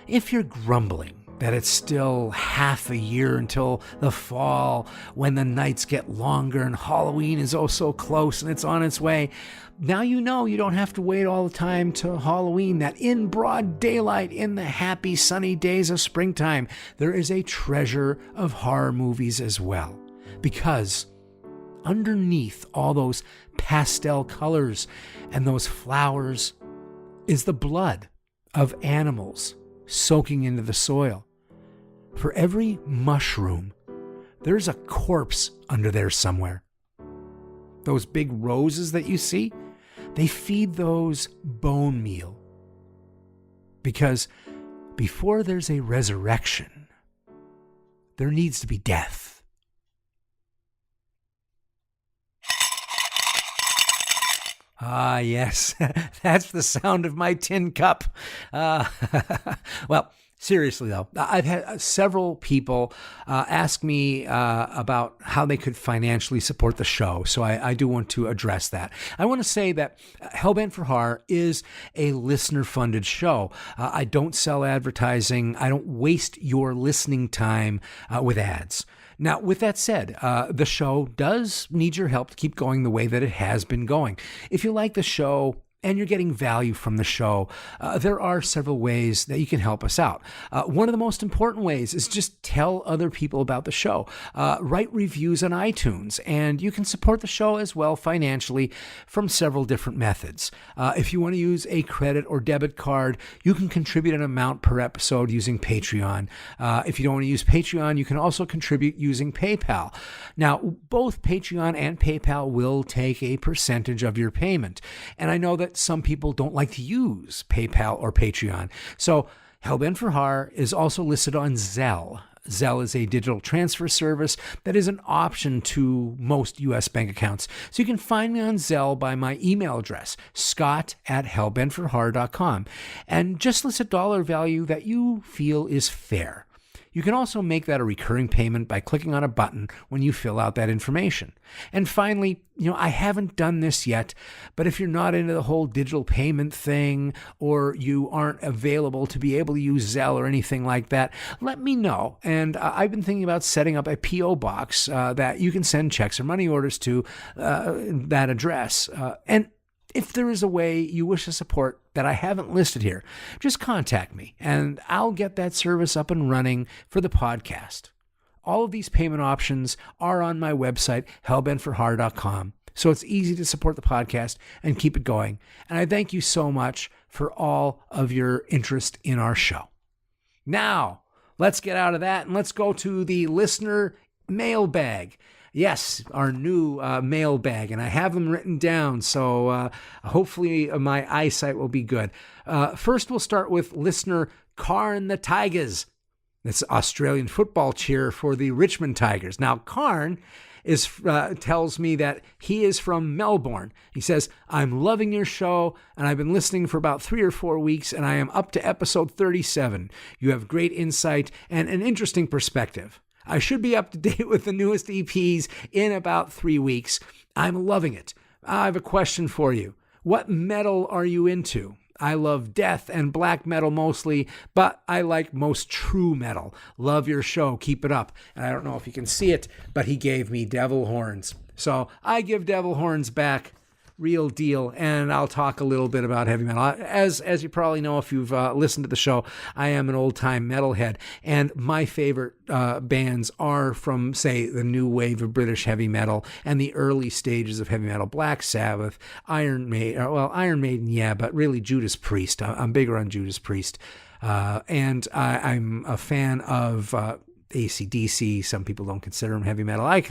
if you're grumbling that it's still half a year until the fall when the nights get longer and Halloween is oh so close and it's on its way, now you know you don't have to wait all the time till Halloween, that in broad daylight, in the happy sunny days of springtime, there is a treasure of horror movies as well. Because underneath all those pastel colors and those flowers is the blood of animals soaking into the soil. For every mushroom, there's a corpse under there somewhere. Those big roses that you see, they feed those bone meal. Because before there's a resurrection, there needs to be death. Ah, yes, that's the sound of my tin cup. Well, seriously, though, I've had several people ask me about how they could financially support the show, so I do want to address that. I want to say that Hellbent for Horror is a listener-funded show. I don't sell advertising. I don't waste your listening time with ads. Now, with that said, the show does need your help to keep going the way that it has been going. If you like the show and you're getting value from the show, there are several ways that you can help us out. One of the most important ways is just tell other people about the show. Write reviews on iTunes, and you can support the show as well financially from several different methods. If you want to use a credit or debit card, you can contribute an amount per episode using Patreon. If you don't want to use Patreon, you can also contribute using PayPal. Now, both Patreon and PayPal will take a percentage of your payment, and I know that some people don't like to use PayPal or Patreon. So Hellbent for Horror is also listed on Zelle. Zelle is a digital transfer service that is an option to most U.S. bank accounts. So you can find me on Zelle by my email address, scott@hellbentforhorror.com, and just list a dollar value that you feel is fair. You can also make that a recurring payment by clicking on a button when you fill out that information. And finally, I haven't done this yet, but if you're not into the whole digital payment thing, or you aren't available to be able to use Zelle or anything like that, let me know. And I've been thinking about setting up a P.O. box that you can send checks or money orders to that address. And if there is a way you wish to support that I haven't listed here, just contact me and I'll get that service up and running for the podcast. All of these payment options are on my website, hellbentforhorror.com, so it's easy to support the podcast and keep it going. And I thank you so much for all of your interest in our show. Now, let's get out of that and let's go to the listener mailbag. Yes, our new mailbag, and I have them written down, so hopefully my eyesight will be good. First, we'll start with listener Karn the Tigers. That's Australian football cheer for the Richmond Tigers. Now, Karn tells me that he is from Melbourne. He says, I'm loving your show, and I've been listening for about 3 or 4 weeks, and I am up to episode 37. You have great insight and an interesting perspective. I should be up to date with the newest EPs in about 3 weeks. I'm loving it. I have a question for you. What metal are you into? I love death and black metal mostly, but I like most true metal. Love your show. Keep it up. And I don't know if you can see it, but he gave me devil horns. So I give devil horns back. Real deal. And I'll talk a little bit about heavy metal. As you probably know, if you've listened to the show, I am an old-time metalhead. And my favorite bands are from, say, the new wave of British heavy metal and the early stages of heavy metal. Black Sabbath, Iron Maiden, yeah, but really Judas Priest. I'm bigger on Judas Priest. And I'm a fan of AC/DC. Some people don't consider them heavy metal. I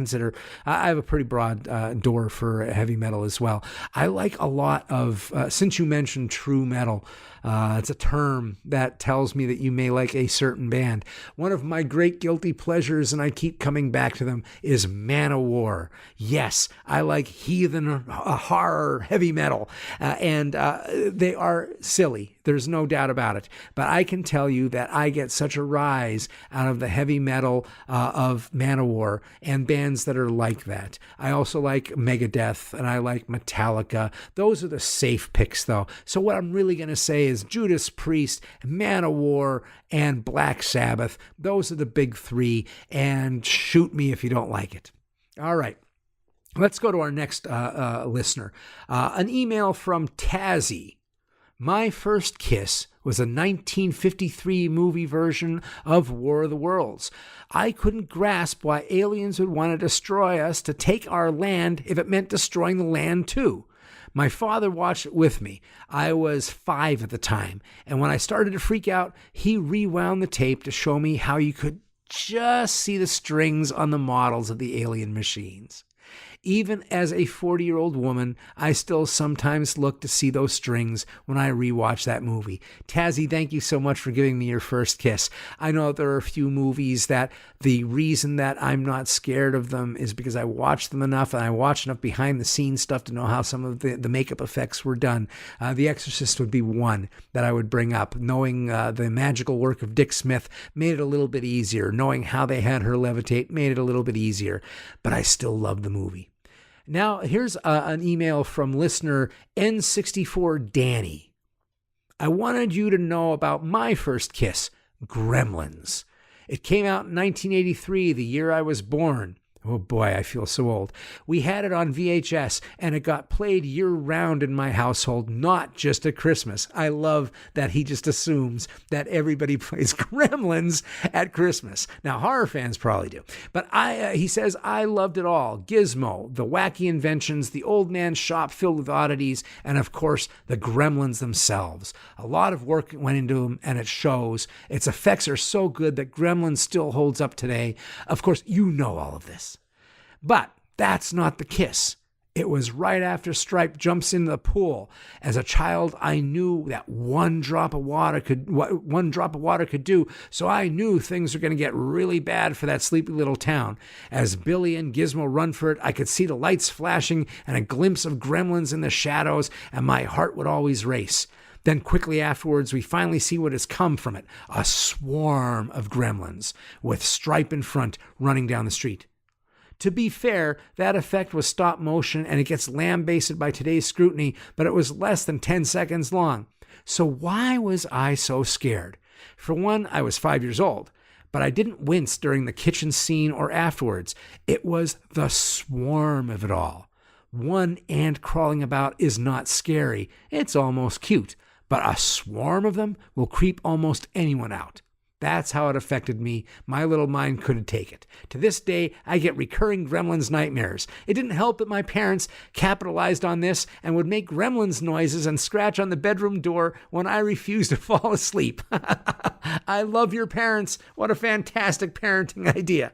have a pretty broad door for heavy metal as well. I like a lot of, since you mentioned true metal, it's a term that tells me that you may like a certain band. One of my great guilty pleasures, and I keep coming back to them, is Manowar. Yes, I like heathen horror heavy metal, and they are silly. There's no doubt about it. But I can tell you that I get such a rise out of the heavy metal of Manowar and bands that are like that. I also like Megadeth, and I like Metallica. Those are the safe picks, though. So what I'm really going to say is Judas Priest, Manowar, and Black Sabbath. Those are the big three, and shoot me if you don't like it. All right. Let's go to our next listener. An email from Tazzy. My first kiss was a 1953 movie version of War of the Worlds. I couldn't grasp why aliens would want to destroy us to take our land if it meant destroying the land too. My father watched it with me. I was 5 at the time, and when I started to freak out, he rewound the tape to show me how you could just see the strings on the models of the alien machines. Even as a 40-year-old woman, I still sometimes look to see those strings when I rewatch that movie. Tazzy, thank you so much for giving me your first kiss. I know there are a few movies that the reason that I'm not scared of them is because I watched them enough, and I watched enough behind-the-scenes stuff to know how some of the makeup effects were done. The Exorcist would be one that I would bring up. Knowing the magical work of Dick Smith made it a little bit easier. Knowing how they had her levitate made it a little bit easier. But I still love the movie. Now, here's an email from listener N64 Danny. I wanted you to know about my first kiss, Gremlins. It came out in 1983, the year I was born. Oh boy, I feel so old. We had it on VHS, and it got played year-round in my household, not just at Christmas. I love that he just assumes that everybody plays Gremlins at Christmas. Now, horror fans probably do. But he says, I loved it all. Gizmo, the wacky inventions, the old man's shop filled with oddities, and of course, the Gremlins themselves. A lot of work went into them, and it shows. Its effects are so good that Gremlins still holds up today. Of course, you know all of this. But that's not the kiss. It was right after Stripe jumps into the pool. As a child, I knew that one drop of water could do, so I knew things were going to get really bad for that sleepy little town. As Billy and Gizmo run for it, I could see the lights flashing and a glimpse of Gremlins in the shadows, and my heart would always race. Then quickly afterwards, we finally see what has come from it, a swarm of Gremlins, with Stripe in front, running down the street. To be fair, that effect was stop motion and it gets lambasted by today's scrutiny, but it was less than 10 seconds long. So why was I so scared? For one, I was 5 years old, but I didn't wince during the kitchen scene or afterwards. It was the swarm of it all. One ant crawling about is not scary. It's almost cute, but a swarm of them will creep almost anyone out. That's how it affected me. My little mind couldn't take it. To this day, I get recurring Gremlins nightmares. It didn't help that my parents capitalized on this and would make Gremlins noises and scratch on the bedroom door when I refused to fall asleep. I love your parents. What a fantastic parenting idea.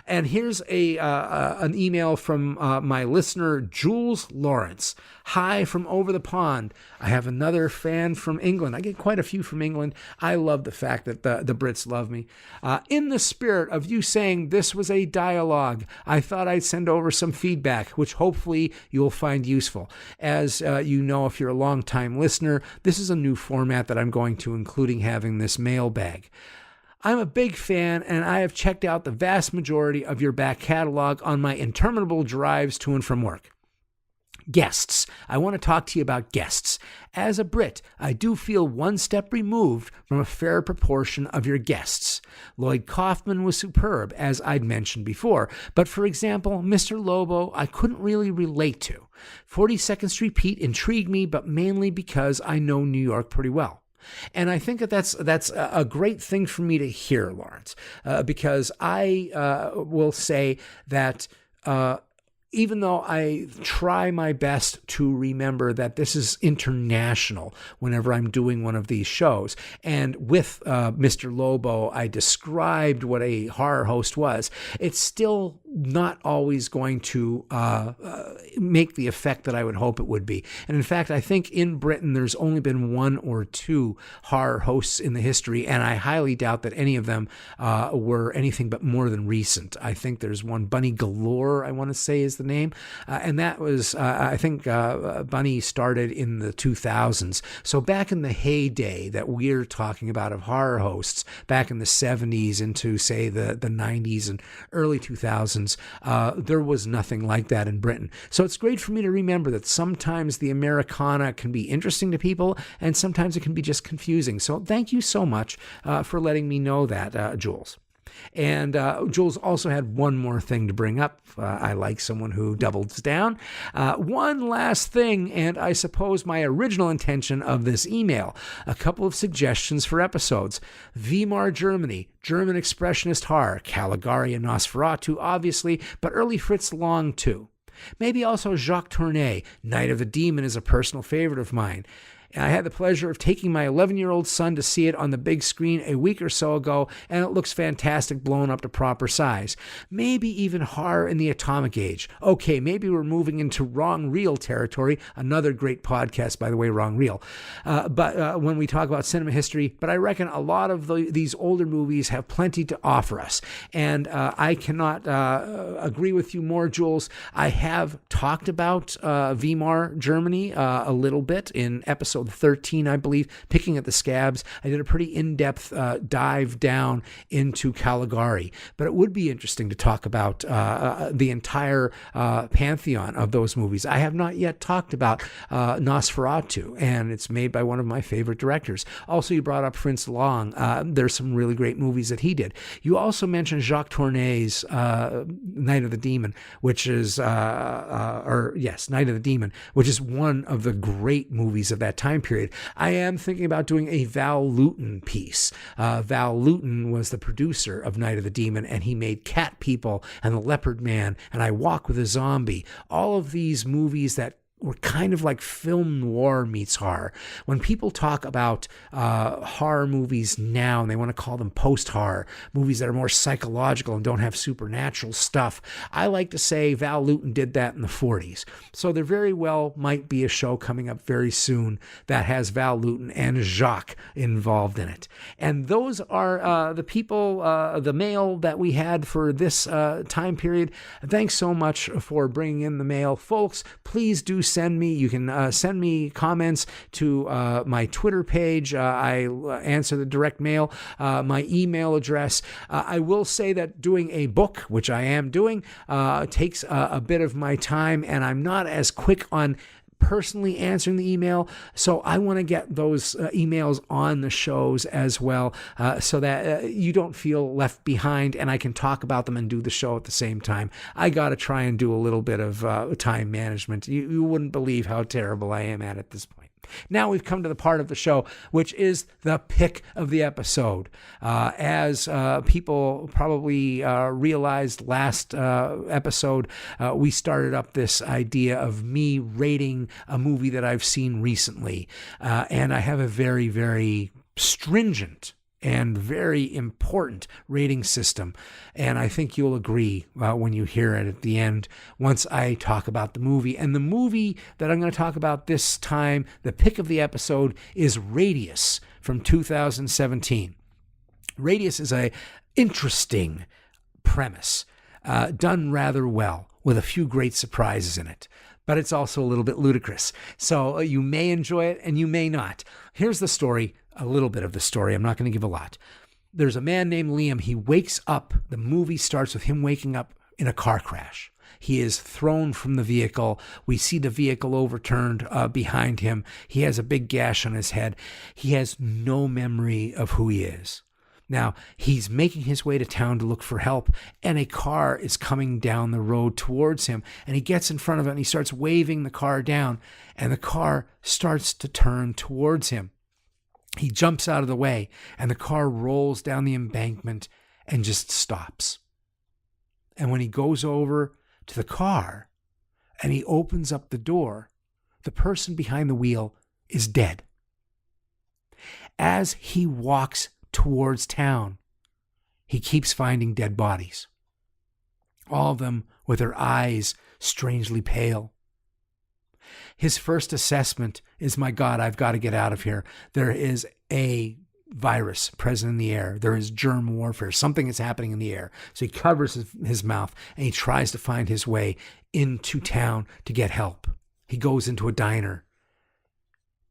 And here's an email from my listener, Jules Lawrence. Hi from over the pond. I have another fan from England. I get quite a few from England. I love the fact that the Brits love me. In the spirit of you saying this was a dialogue, I thought I'd send over some feedback, which hopefully you'll find useful. As you know, if you're a long-time listener, this is a new format that I'm going to, including having this mailbag. I'm a big fan, and I have checked out the vast majority of your back catalog on my interminable drives to and from work. Guests. I want to talk to you about guests. As a Brit, I do feel one step removed from a fair proportion of your guests. Lloyd Kaufman was superb, as I'd mentioned before, but for example, Mr. Lobo I couldn't really relate to. 42nd Street Pete intrigued me, but mainly because I know New York pretty well. And I think that's a great thing for me to hear, Lawrence, because I will say that even though I try my best to remember that this is international whenever I'm doing one of these shows, and with Mr. Lobo, I described what a horror host was, it's still not always going to make the effect that I would hope it would be. And in fact, I think in Britain, there's only been one or two horror hosts in the history, and I highly doubt that any of them were anything but more than recent. I think there's one, Bunny Galore, I want to say is the name. And that was, I think Bunny started in the 2000s. So back in the heyday that we're talking about of horror hosts, back in the 70s into, say, the 90s and early 2000s, there was nothing like that in Britain. So it's great for me to remember that sometimes the Americana can be interesting to people, and sometimes it can be just confusing. So thank you so much for letting me know that, Jules. And Jules also had one more thing to bring up. I like someone who doubles down. One last thing, and I suppose my original intention of this email, a couple of suggestions for episodes. Weimar Germany, German expressionist horror, Caligari and Nosferatu, obviously, but early Fritz Lang too. Maybe also Jacques Tourneur, Night of the Demon is a personal favorite of mine. I had the pleasure of taking my 11-year-old son to see it on the big screen a week or so ago, and it looks fantastic blown up to proper size. Maybe even horror in the atomic age. Okay, maybe we're moving into Wrong Reel territory, another great podcast, by the way, Wrong Reel. But when we talk about cinema history, but I reckon a lot of these older movies have plenty to offer us. And I cannot agree with you more, Jules. I have talked about Weimar Germany a little bit in episode 13, I believe, Picking at the Scabs. I did a pretty in-depth dive down into Caligari, but it would be interesting to talk about the entire pantheon of those movies. I have not yet talked about Nosferatu, and it's made by one of my favorite directors. Also, you brought up Fritz Lang. There's some really great movies that he did. You also mentioned Jacques Tourneur's Night of the Demon, which is, Night of the Demon, which is one of the great movies of that time period. I am thinking about doing a Val Lewton piece. Val Lewton was the producer of Night of the Demon, and he made Cat People and The Leopard Man and I Walk with a Zombie. All of these movies that were kind of like film noir meets horror. When people talk about horror movies now, and they want to call them post-horror, movies that are more psychological and don't have supernatural stuff, I like to say Val Lewton did that in the 40s. So there very well might be a show coming up very soon that has Val Lewton and Jacques involved in it. And those are the people, the mail that we had for this time period. Thanks so much for bringing in the mail. Folks, please do you can send me comments to my Twitter page. I answer the direct mail, my email address. I will say that doing a book, which I am doing, takes a bit of my time, and I'm not as quick on personally answering the email, so I want to get those emails on the shows as well, so that you don't feel left behind and I can talk about them and do the show at the same time. I got to try and do a little bit of time management. You wouldn't believe how terrible I am at this point. Now we've come to the part of the show, which is the pick of the episode. As people probably realized last episode, we started up this idea of me rating a movie that I've seen recently. And I have a very, very stringent and very important rating system. And I think you'll agree when you hear it at the end, once I talk about the movie. And the movie that I'm going to talk about this time, the pick of the episode, is Radius from 2017. Radius is a interesting premise, done rather well, with a few great surprises in it. But it's also a little bit ludicrous. So you may enjoy it and you may not. Here's the story. A little bit of the story. I'm not going to give a lot. There's a man named Liam. He wakes up. The movie starts with him waking up in a car crash. He is thrown from the vehicle. We see the vehicle overturned behind him. He has a big gash on his head. He has no memory of who he is. Now, he's making his way to town to look for help, and a car is coming down the road towards him, and he gets in front of it, and he starts waving the car down, and the car starts to turn towards him. He jumps out of the way, and the car rolls down the embankment and just stops. And when he goes over to the car and he opens up the door, the person behind the wheel is dead. As he walks towards town, he keeps finding dead bodies, all of them with their eyes strangely pale. His first assessment is, my God, I've got to get out of here. There is a virus present in the air. There is germ warfare. Something is happening in the air. So he covers his mouth and he tries to find his way into town to get help. He goes into a diner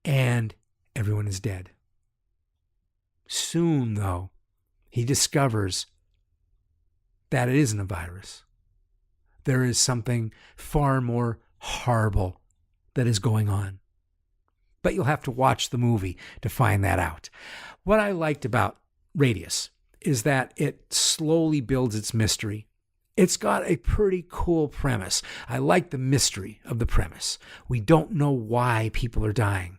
and everyone is dead. Soon, though, he discovers that it isn't a virus. There is something far more horrible that is going on. But you'll have to watch the movie to find that out. What I liked about Radius is that it slowly builds its mystery. It's got a pretty cool premise. I like the mystery of the premise. We don't know why people are dying.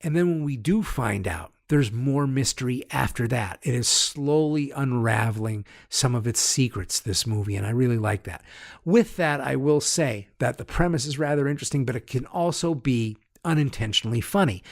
And then when we do find out, there's more mystery after that. It is slowly unraveling some of its secrets, this movie, and I really like that. With that, I will say that the premise is rather interesting, but it can also be unintentionally funny,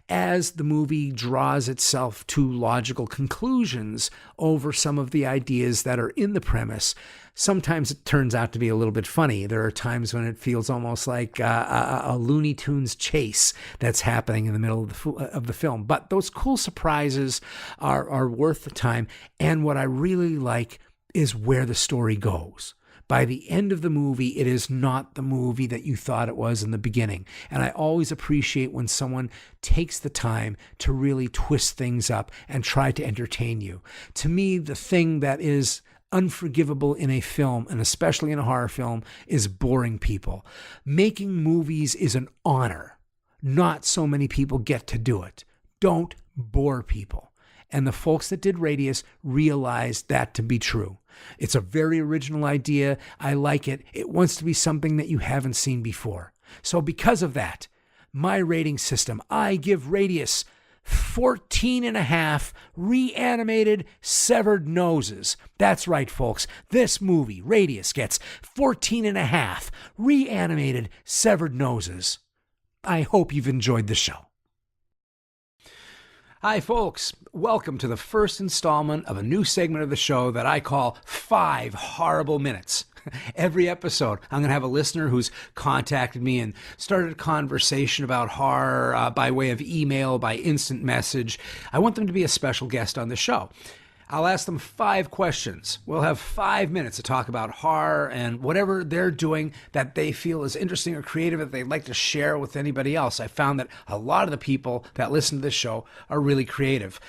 as the movie draws itself to logical conclusions over some of the ideas that are in the premise. Sometimes it turns out to be a little bit funny. There are times when it feels almost like a Looney Tunes chase that's happening in the middle of the film. But those cool surprises are worth the time. And what I really like is where the story goes. By the end of the movie, it is not the movie that you thought it was in the beginning. And I always appreciate when someone takes the time to really twist things up and try to entertain you. To me, the thing that is unforgivable in a film, and especially in a horror film, is boring people. Making movies is an honor. Not so many people get to do it. Don't bore people. And the folks that did Radius realized that to be true. It's a very original idea. I like it. It wants to be something that you haven't seen before. So because of that, my rating system, I give Radius 14.5 reanimated severed noses. That's right, folks. This movie, Radius, gets 14.5 reanimated severed noses. I hope you've enjoyed the show. Hi, folks. Welcome to the first installment of a new segment of the show that I call 5 Horrible Minutes. Every episode, I'm going to have a listener who's contacted me and started a conversation about horror by way of email, by instant message. I want them to be a special guest on the show. I'll ask them 5 questions. We'll have 5 minutes to talk about horror and whatever they're doing that they feel is interesting or creative that they'd like to share with anybody else. I found that a lot of the people that listen to this show are really creative.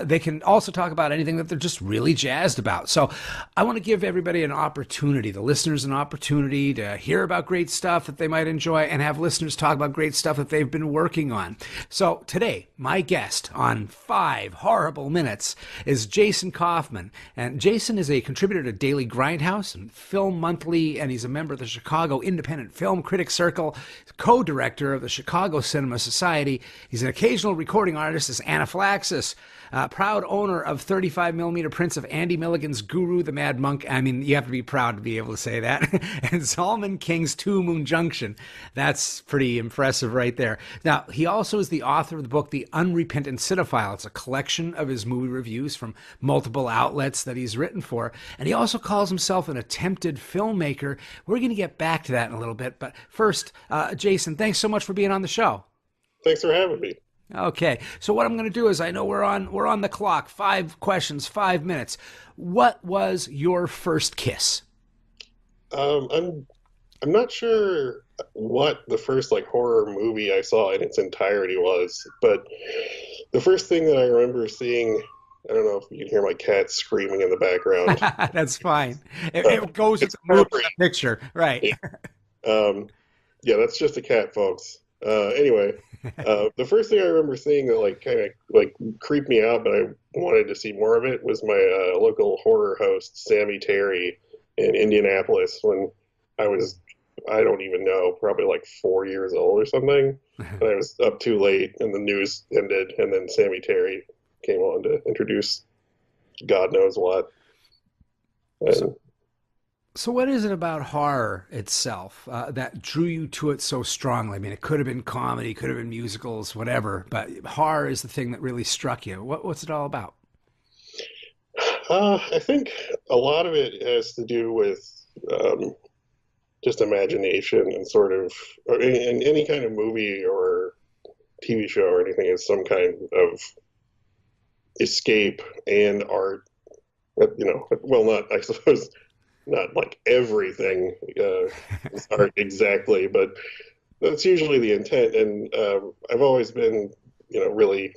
They can also talk about anything that they're just really jazzed about. So I want to give everybody an opportunity, the listeners an opportunity to hear about great stuff that they might enjoy and have listeners talk about great stuff that they've been working on. So today, my guest on 5 Horrible Minutes is Jason Kaufman. And Jason is a contributor to Daily Grindhouse and Film Monthly, and he's a member of the Chicago Independent Film Critics Circle, co-director of the Chicago Cinema Society. He's an occasional recording artist as Anaphylaxis, proud owner of 35mm prints of Andy Milligan's Guru the Mad Monk. I mean, you have to be proud to be able to say that. And Zalman King's Two Moon Junction. That's pretty impressive right there. Now, he also is the author of the book The Unrepentant Cinephile. It's a collection of his movie reviews from multiple outlets that he's written for. And he also calls himself an attempted filmmaker. We're going to get back to that in a little bit. But first, Jason, thanks so much for being on the show. Thanks for having me. Okay, so what I'm going to do is, I know we're on the clock. 5 questions, 5 minutes. What was your first kiss? I'm not sure what the first horror movie I saw in its entirety was, but the first thing that I remember seeing I don't know if you can hear my cat screaming in the background. That's fine. Uh, It goes with it's the mood of appropriate. the picture, right? Um, yeah, that's just a cat, folks. Anyway, the first thing I remember seeing that like kind of like creeped me out, but I wanted to see more of it was my local horror host, Sammy Terry, in Indianapolis when I was, I don't even know, probably like 4 years old or something. And I was up too late, and the news ended, and then Sammy Terry came on to introduce God knows what. So, And so what is it about horror itself that drew you to it so strongly? I mean, it could have been comedy, could have been musicals, whatever, but horror is the thing that really struck you. What's it all about? I think a lot of it has to do with um, just imagination and sort of, in any kind of movie or TV show or anything is some kind of escape and art. Well, not, I suppose, not like everything is art exactly, but that's usually the intent. And I've always been, really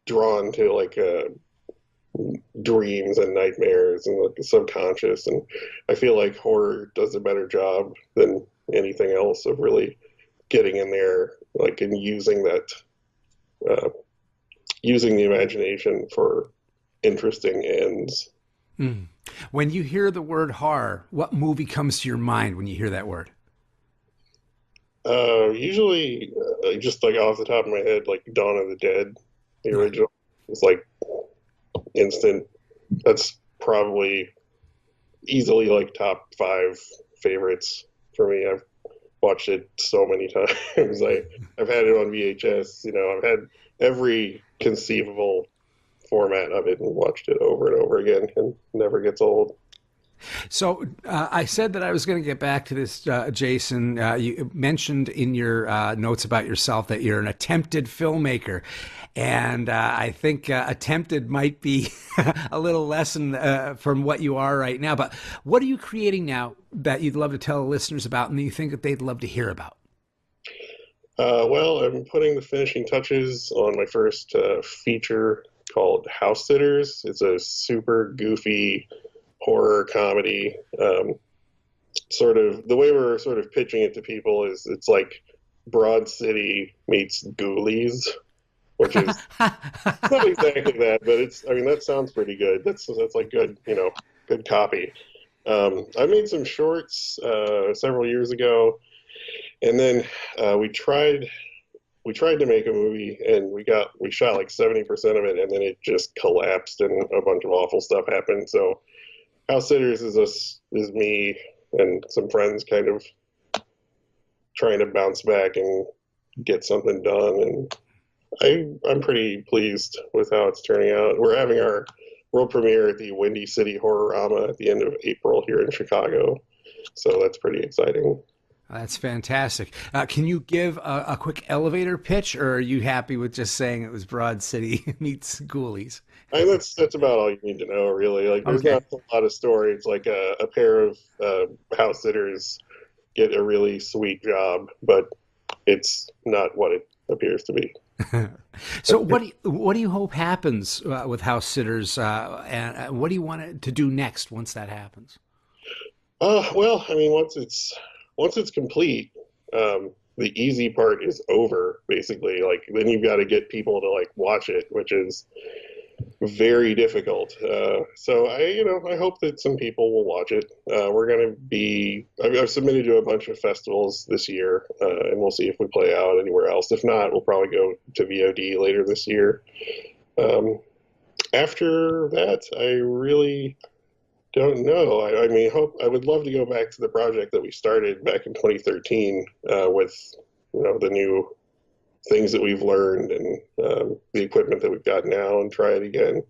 drawn to like dreams and nightmares and like the subconscious. And I feel like horror does a better job than anything else of really getting in there, like, and using that, uh, using the imagination for interesting ends. Mm. When you hear the word horror, what movie comes to your mind when you hear that word? Usually, just like off the top of my head, like Dawn of the Dead, the Right. original, is like instant. That's probably easily like top five favorites for me. I've watched it so many times. I've had it on VHS. I've had every conceivable format of it and watched it over and over again, and never gets old. So I said that I was going to get back to this, Jason. You mentioned in your notes about yourself that you're an attempted filmmaker. And I think attempted might be a little lesson from what you are right now. But what are you creating now that you'd love to tell the listeners about and that you think that they'd love to hear about? Well, I'm putting the finishing touches on my first feature called House Sitters. It's a super goofy horror comedy. Sort of the way we're sort of pitching it to people is it's like Broad City meets Ghoulies, which is not exactly that, but I mean, that sounds pretty good. That's like good, good copy. I made some shorts several years ago, and then we tried to make a movie, and we shot like 70% of it, and then it just collapsed, and a bunch of awful stuff happened. So House Sitters is me and some friends kind of trying to bounce back and get something done, and I'm pretty pleased with how it's turning out. We're having our world premiere at the Windy City Horrorama at the end of April here in Chicago, so that's pretty exciting. That's fantastic. Can you give a quick elevator pitch, or are you happy with just saying it was Broad City meets Ghoulies? That's about all you need to know, really. Like, there's Okay. not a lot of story. It's like a pair of house sitters get a really sweet job, but it's not what it appears to be. So what do you hope happens with House Sitters, and what do you want it to do next once that happens? Well, I mean, once it's complete, the easy part is over, basically. Like, then you've got to get people to like watch it, which is very difficult. So I hope that some people will watch it. We're going to be, I've submitted to a bunch of festivals this year, and we'll see if we play out anywhere else. If not, we'll probably go to VOD later this year. Um, After that, I really don't know. I mean, I would love to go back to the project that we started back in 2013 with, the new things that we've learned and the equipment that we've got now, and try it again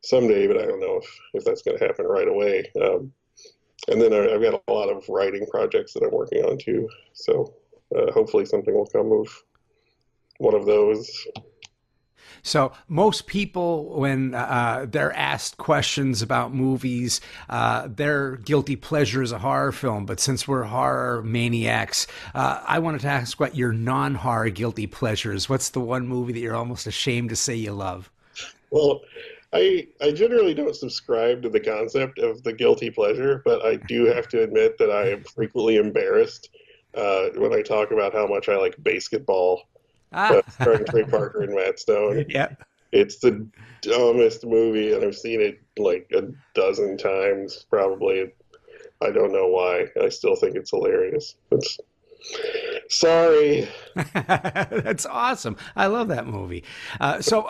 someday. But I don't know if that's going to happen right away. And then I've got a lot of writing projects that I'm working on too. So hopefully something will come of one of those. So most people, when they're asked questions about movies, their guilty pleasure is a horror film. But since we're horror maniacs, I wanted to ask what your non-horror guilty pleasure is. What's the one movie that you're almost ashamed to say you love? Well, I generally don't subscribe to the concept of the guilty pleasure, but I do have to admit that I am frequently embarrassed when I talk about how much I like basketball, starring Trey Parker and Matt Stone. Yeah. It's the dumbest movie, and I've seen it like a dozen times, probably. I don't know why. I still think it's hilarious. Sorry. That's awesome. I love that movie. So,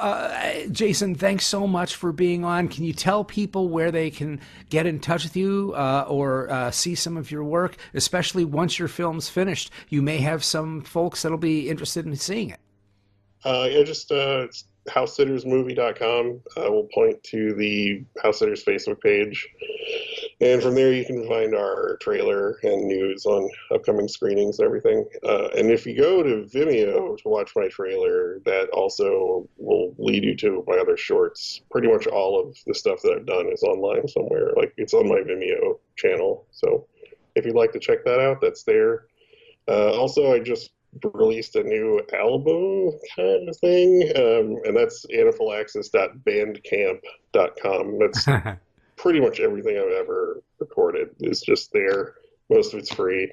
Jason, thanks so much for being on. Can you tell people where they can get in touch with you or see some of your work, especially once your film's finished? You may have some folks that'll be interested in seeing it. It's housesittersmovie.com. We'll point to the House Sitters Facebook page. And from there, you can find our trailer and news on upcoming screenings and everything. And if you go to Vimeo to watch my trailer, that also will lead you to my other shorts. Pretty much all of the stuff that I've done is online somewhere. Like, it's on my Vimeo channel. So if you'd like to check that out, that's there. Also, I just released a new album kind of thing, and that's anaphylaxis.bandcamp.com. That's pretty much everything I've ever recorded is just there. Most of it's free.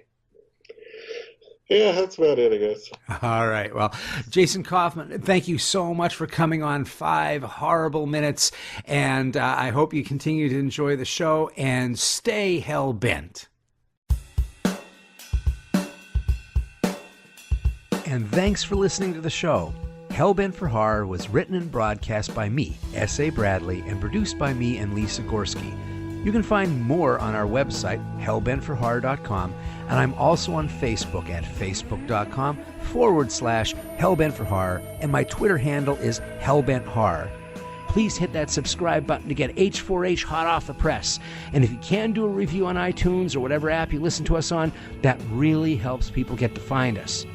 Yeah, that's about it, I guess. All right. Well, Jason Kaufman, thank you so much for coming on 5 Horrible Minutes, and I hope you continue to enjoy the show and stay hell-bent. And thanks for listening to the show. Hellbent for Horror was written and broadcast by me, S.A. Bradley, and produced by me and Lisa Gorski. You can find more on our website, hellbentforhorror.com, and I'm also on Facebook at facebook.com/hellbentforhorror, and my Twitter handle is hellbenthorror. Please hit that subscribe button to get H4H hot off the press. And if you can do a review on iTunes or whatever app you listen to us on, that really helps people get to find us.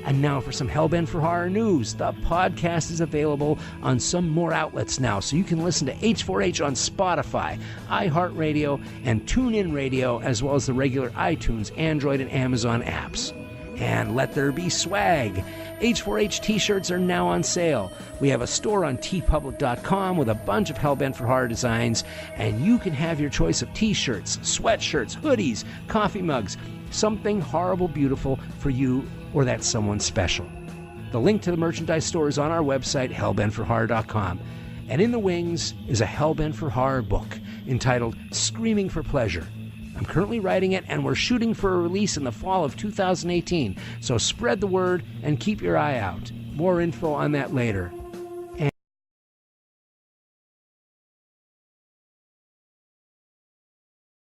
And now for some Hellbent for Horror news. The podcast is available on some more outlets now, so you can listen to H4H on Spotify, iHeartRadio, and TuneIn Radio, as well as the regular iTunes, Android, and Amazon apps. And let there be swag. H4H t-shirts are now on sale. We have a store on tpublic.com with a bunch of Hellbent for Horror designs, and you can have your choice of t-shirts, sweatshirts, hoodies, coffee mugs, something horrible beautiful for you or that someone special. The link to the merchandise store is on our website, hellbentforhorror.com. And in the wings is a Hellbent for Horror book entitled Screaming for Pleasure. I'm currently writing it, and we're shooting for a release in the fall of 2018, so spread the word and keep your eye out. More info on that later.